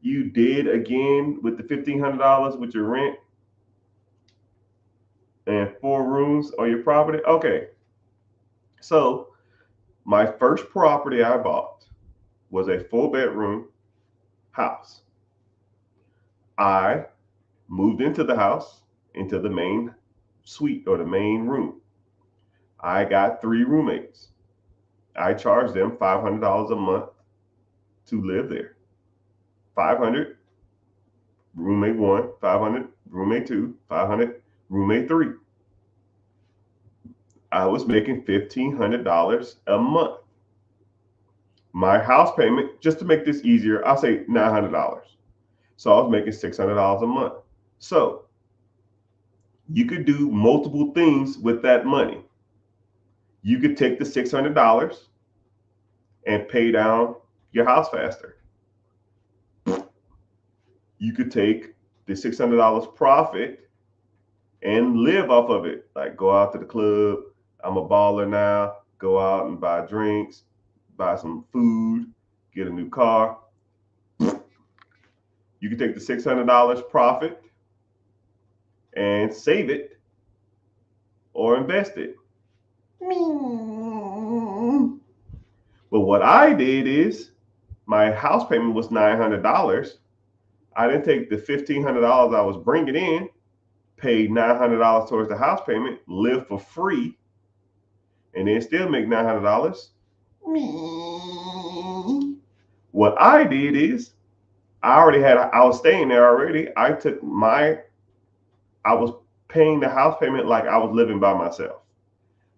you did again with the $1,500 with your rent and 4 rooms on your property? Okay. So my first property I bought was a 4-bedroom house. I moved into the house, into the main suite or the main room. I got 3 roommates. I charged them $500 a month to live there. 500, roommate 1, 500, roommate 2, 500, roommate 3. I was making $1,500 a month. My house payment, just to make this easier, I'll say $900. So I was making $600 a month. So you could do multiple things with that money. You could take the $600 and pay down your house faster. You could take the $600 profit and live off of it. Like go out to the club. I'm a baller now. Go out and buy drinks, buy some food, get a new car. You can take the $600 profit and save it or invest it. But what I did is my house payment was $900. I didn't take the $1,500 I was bringing in, paid $900 towards the house payment, live for free, and then still make $900. What I did is I was staying there already. I was paying the house payment like I was living by myself.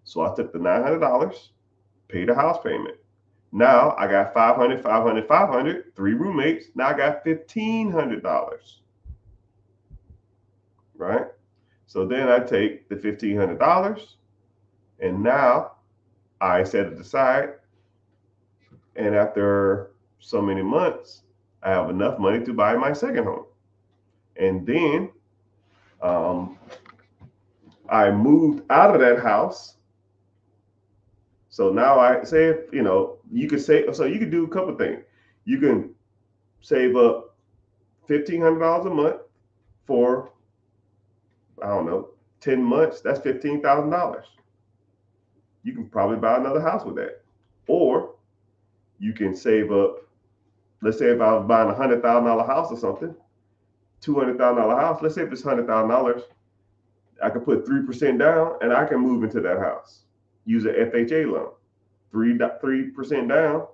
So I took the $900, paid the house payment. Now I got 500, 500, 500, 3 roommates. Now I got $1,500. Right? So then I take the $1,500 and now I set it aside. And after so many months, I have enough money to buy my second home. And then I moved out of that house. So now I say, you could say, so you could do a couple things. You can save up $1,500 a month for, I don't know, 10 months. That's $15,000. You can probably buy another house with that. Or you can save up, let's say if I was buying $100,000 house or something, $200,000 house, let's say if it's $100,000, I could put 3% down and I can move into that house. Use an FHA loan. 3% down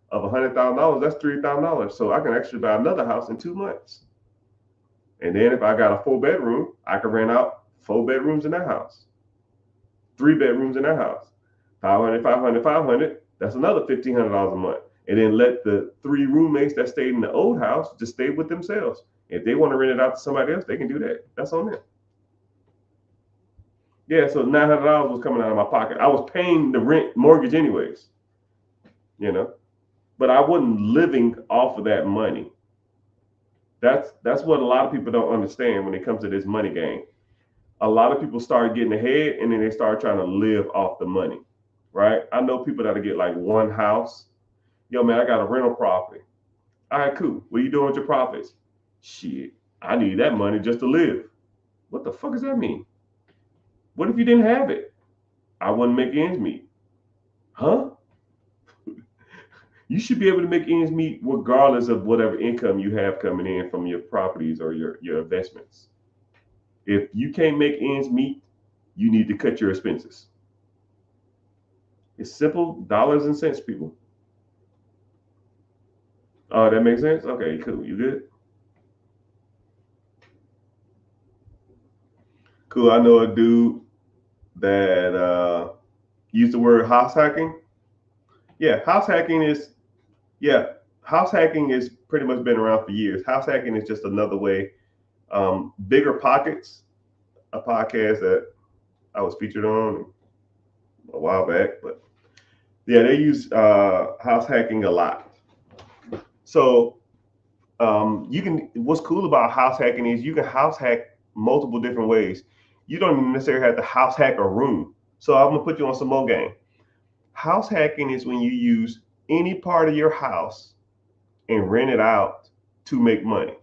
of $100,000, that's $3,000. So I can actually buy another house in 2 months. And then if I got a 4-bedroom, I can rent out 4 bedrooms in that house, 3 bedrooms in that house. 500, 500, 500, that's another $1,500 a month. And then let the 3 roommates that stayed in the old house just stay with themselves. If they want to rent it out to somebody else, they can do that. That's on them. Yeah, so $900 was coming out of my pocket. I was paying the rent mortgage anyways, but I wasn't living off of that money. That's what a lot of people don't understand when it comes to this money game. A lot of people start getting ahead and then they start trying to live off the money, right? I know people that'll get like one house. Yo, man, I got a rental property. All right, cool. What are you doing with your profits? Shit, I need that money just to live. What the fuck does that mean? What if you didn't have it? I wouldn't make ends meet. Huh? You should be able to make ends meet regardless of whatever income you have coming in from your properties or your investments. If you can't make ends meet, you need to cut your expenses. It's simple, dollars and cents, people. Oh, that makes sense? Okay, cool. You good? cool. I know a dude that used the word house hacking. Yeah, house hacking is yeah, house hacking is pretty much been around for years. House hacking is just another way. Bigger Pockets, a podcast that I was featured on a while back, but yeah, they use house hacking a lot. So you can. What's cool about house hacking is you can house hack multiple different ways. You don't even necessarily have to house hack a room. So I'm gonna put you on some more game. House hacking is when you use any part of your house and rent it out to make money.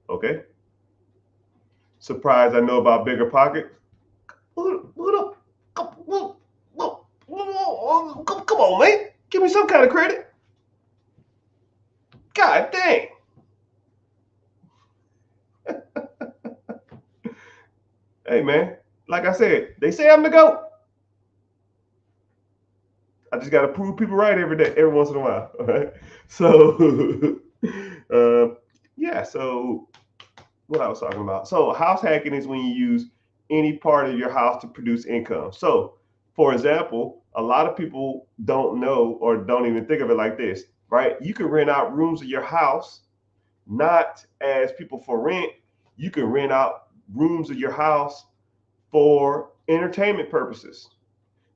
Okay. Surprised I know about Bigger Pocket. Come on, man. Give me some kind of credit. God dang. Hey, man. Like I said, they say I'm the GOAT. I just got to prove people right every day, every once in a while. All right. So, yeah. So, what I was talking about. So, house hacking is when you use any part of your house to produce income. So, for example, a lot of people don't know or don't even think of it like this, right? You can rent out rooms of your house, not as people for rent. You can rent out rooms of your house for entertainment purposes.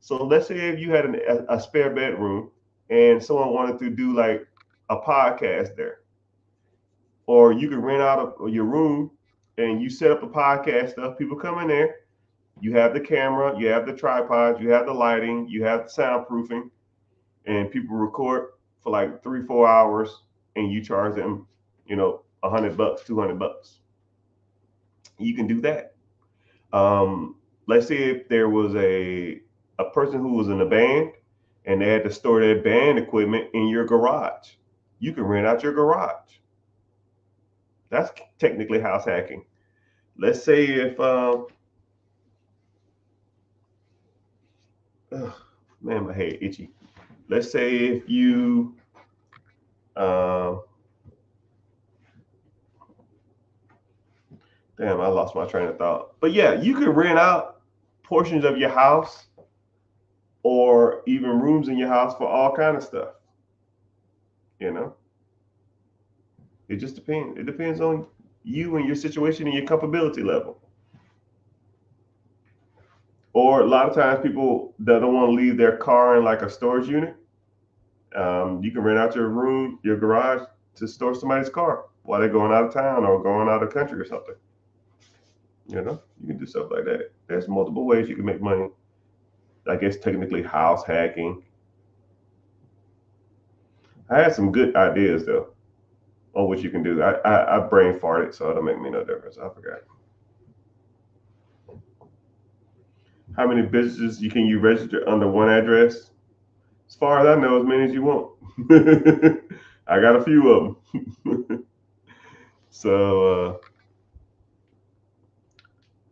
So let's say if you had a spare bedroom and someone wanted to do like a podcast there, or you could rent out your room and you set up a podcast stuff. People come in there. You have the camera, you have the tripod, you have the lighting, you have the soundproofing, and people record for like 3-4 hours, and you charge them, $100, $200. You can do that. Let's say if there was a person who was in a band and they had to store their band equipment in your garage. You can rent out your garage. That's technically house hacking. Let's say if man, my head itchy. Let's say if you uh, damn, I lost my train of thought. But yeah, you can rent out portions of your house or even rooms in your house for all kind of stuff. You know, it just depends. It depends on you and your situation and your comfortability level. Or a lot of times people that don't want to leave their car in like a storage unit, you can rent out your room, your garage to store somebody's car while they're going out of town or going out of the country or something. You can do stuff like that. There's multiple ways you can make money. I guess technically house hacking. I had some good ideas though on what you can do. I brain farted, so it don't make me no difference. I forgot. How many businesses you register under one address? As far as I know, as many as you want. I got a few of them. So,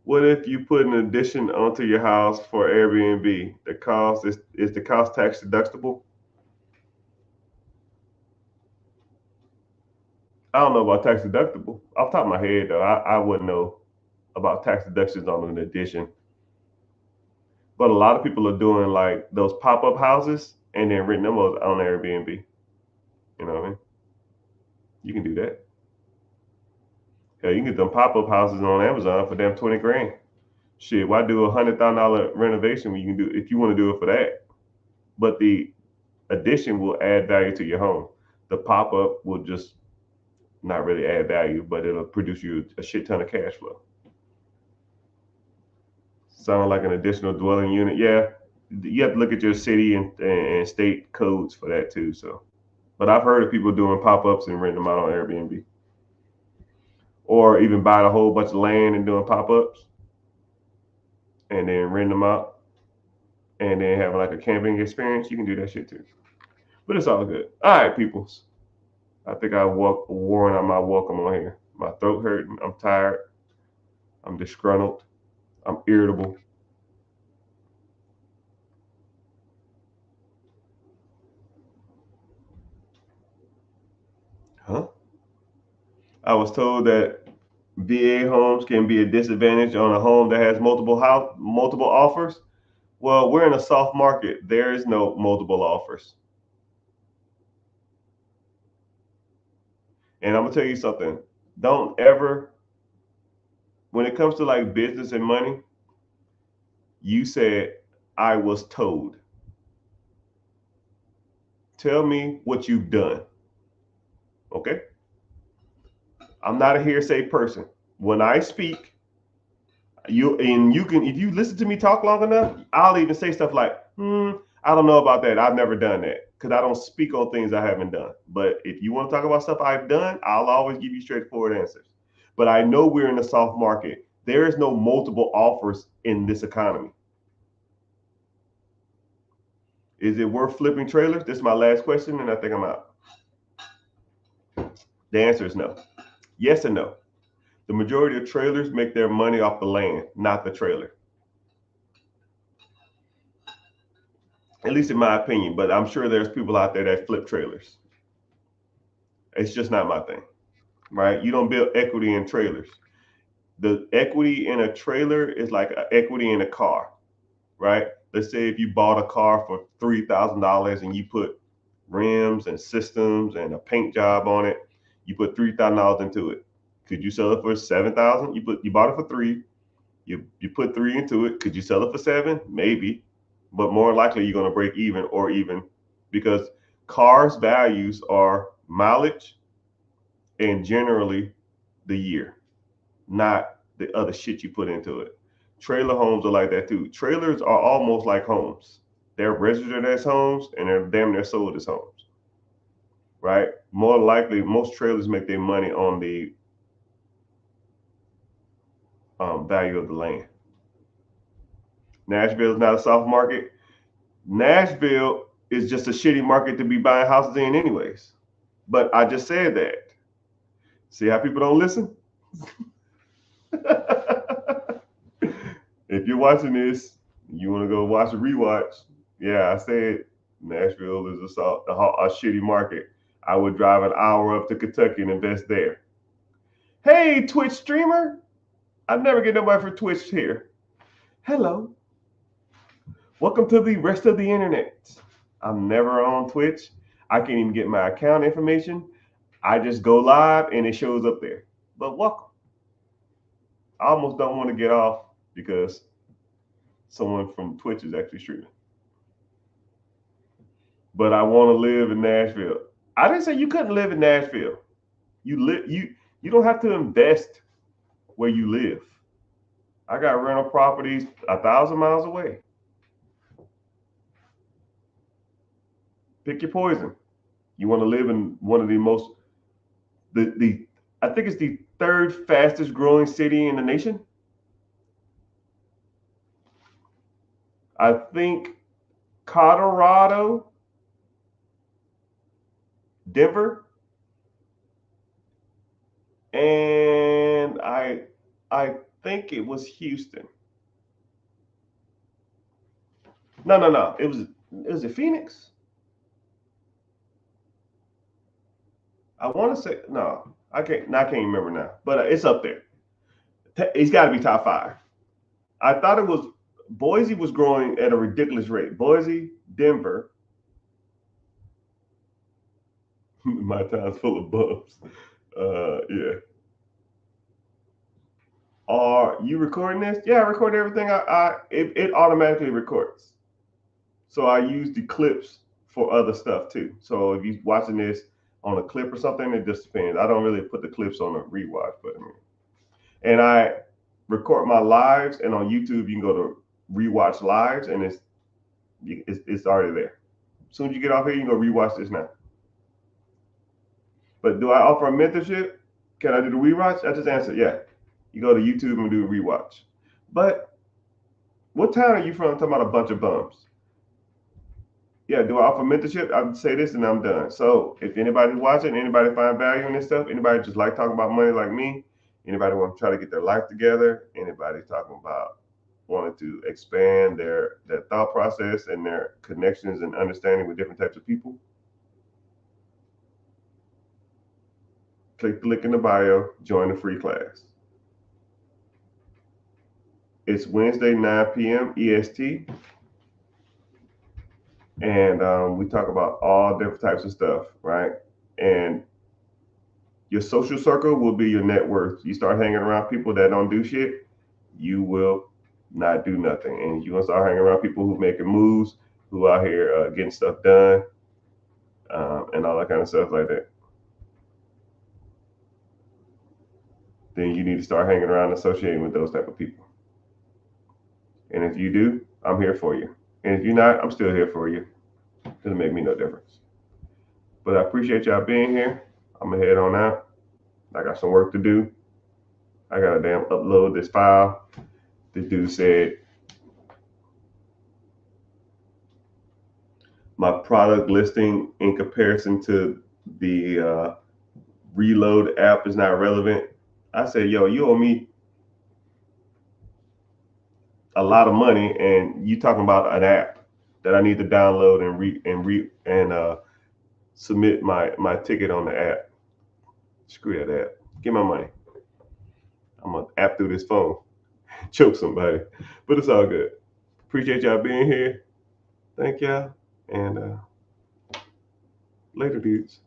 what if you put an addition onto your house for Airbnb? The cost is the cost tax deductible? I don't know about tax deductible. Off the top of my head, though, I wouldn't know about tax deductions on an addition. But a lot of people are doing like those pop up houses and then renting them on Airbnb. You know what I mean? You can do that. Yeah, you can get them pop up houses on Amazon for damn 20 grand. Shit, why do $100,000 renovation when you can do if you want to do it for that? But the addition will add value to your home. The pop up will just not really add value, but it'll produce you a shit ton of cash flow. Sound like an additional dwelling unit? Yeah, you have to look at your city and state codes for that too. So, but I've heard of people doing pop ups and renting them out on Airbnb, or even buying a whole bunch of land and doing pop ups and then renting them out and then having like a camping experience. You can do that shit too. But it's all good. All right, peoples. I think I worn out my welcome on here. My throat hurting. I'm tired. I'm disgruntled. I'm irritable. Huh? I was told that VA homes can be a disadvantage on a home that has multiple offers. Well, we're in a soft market. There is no multiple offers. And I'm gonna tell you something. Don't ever, when it comes to like business and money, you said I was told. Tell me what you've done. Okay? I'm not a hearsay person. When I speak, you can, if you listen to me talk long enough, I'll even say stuff like, I don't know about that. I've never done that. Because I don't speak on things I haven't done. But if you want to talk about stuff I've done, I'll always give you straightforward answers. But I know we're in a soft market. There is no multiple offers in this economy. Is it worth flipping trailers? This is my last question, and I think I'm out. The answer is no. Yes and no. The majority of trailers make their money off the land, not the trailer. At least in my opinion, but I'm sure there's people out there that flip trailers. It's just not my thing, right? You don't build equity in trailers. The equity in a trailer is like equity in a car, right? Let's say if you bought a car for $3,000 and you put rims and systems and a paint job on it, you put $3,000 into it. Could you sell it for 7,000? You bought it for three. You put three into it. Could you sell it for seven? Maybe, but more likely you're going to break even or even, because cars' values are mileage and generally the year, not the other shit you put into it. Trailer homes are like that too. Trailers are almost like homes. They're registered as homes and they're damn near sold as homes, right? More likely, most trailers make their money on the value of the land. Nashville is not a soft market. Nashville is just a shitty market to be buying houses in, anyways. But I just said that. See how people don't listen? If you're watching this, you want to go watch a rewatch. Yeah, I said Nashville is a shitty market. I would drive an hour up to Kentucky and invest there. Hey, Twitch streamer. I never get nobody for Twitch here. Hello. Welcome to the rest of the internet. I'm never on Twitch. I can't even get my account information. I just go live and it shows up there. But welcome. I almost don't want to get off because someone from Twitch is actually streaming. But I want to live in Nashville. I didn't say you couldn't live in Nashville. You don't have to invest where you live. I got rental properties 1,000 miles away. Pick your poison. You want to live in one of the most I think it's the third fastest growing city in the nation. I think Colorado, Denver, and I think it was Houston. No. It was Phoenix? I want to say no. I can't remember now. But it's up there. It's got to be top 5. I thought it was Boise was growing at a ridiculous rate. Boise, Denver. My town's full of bumps. Yeah. Are you recording this? Yeah, I record everything. It automatically records. So I use the clips for other stuff too. So if you're watching this on a clip or something, it just depends. I don't really put the clips on a rewatch, but and I record my lives, and on YouTube you can go to rewatch lives, and it's already there. As soon as you get off here, you can go rewatch this now. But do I offer a mentorship? Can I do the rewatch? I just answered, yeah. You go to YouTube and do a rewatch. But what town are you from? I'm talking about a bunch of bums. Yeah, do I offer mentorship? I would say this and I'm done. So if anybody's watching, anybody find value in this stuff, anybody just like talking about money like me, anybody want to try to get their life together, anybody talking about wanting to expand their thought process and their connections and understanding with different types of people, click the link in the bio, join the free class. It's Wednesday, 9 p.m. EST. And we talk about all different types of stuff, right? And your social circle will be your net worth. You start hanging around people that don't do shit, you will not do nothing. And you want to start hanging around people who making moves, who out here getting stuff done, and all that kind of stuff like that. Then you need to start hanging around and associating with those type of people. And if you do, I'm here for you. And if you're not, I'm still here for you. Doesn't make me no difference. But I appreciate y'all being here. I'm gonna head on out. I got some work to do. I gotta damn upload this file. The dude said my product listing in comparison to the Reload app is not relevant. I said, yo, you owe me a lot of money, and you talking about an app that I need to download and submit my ticket on the app. Screw that app. Get my money. I'm gonna app through this phone, choke somebody, but it's all good. Appreciate y'all being here. Thank y'all, and later, dudes.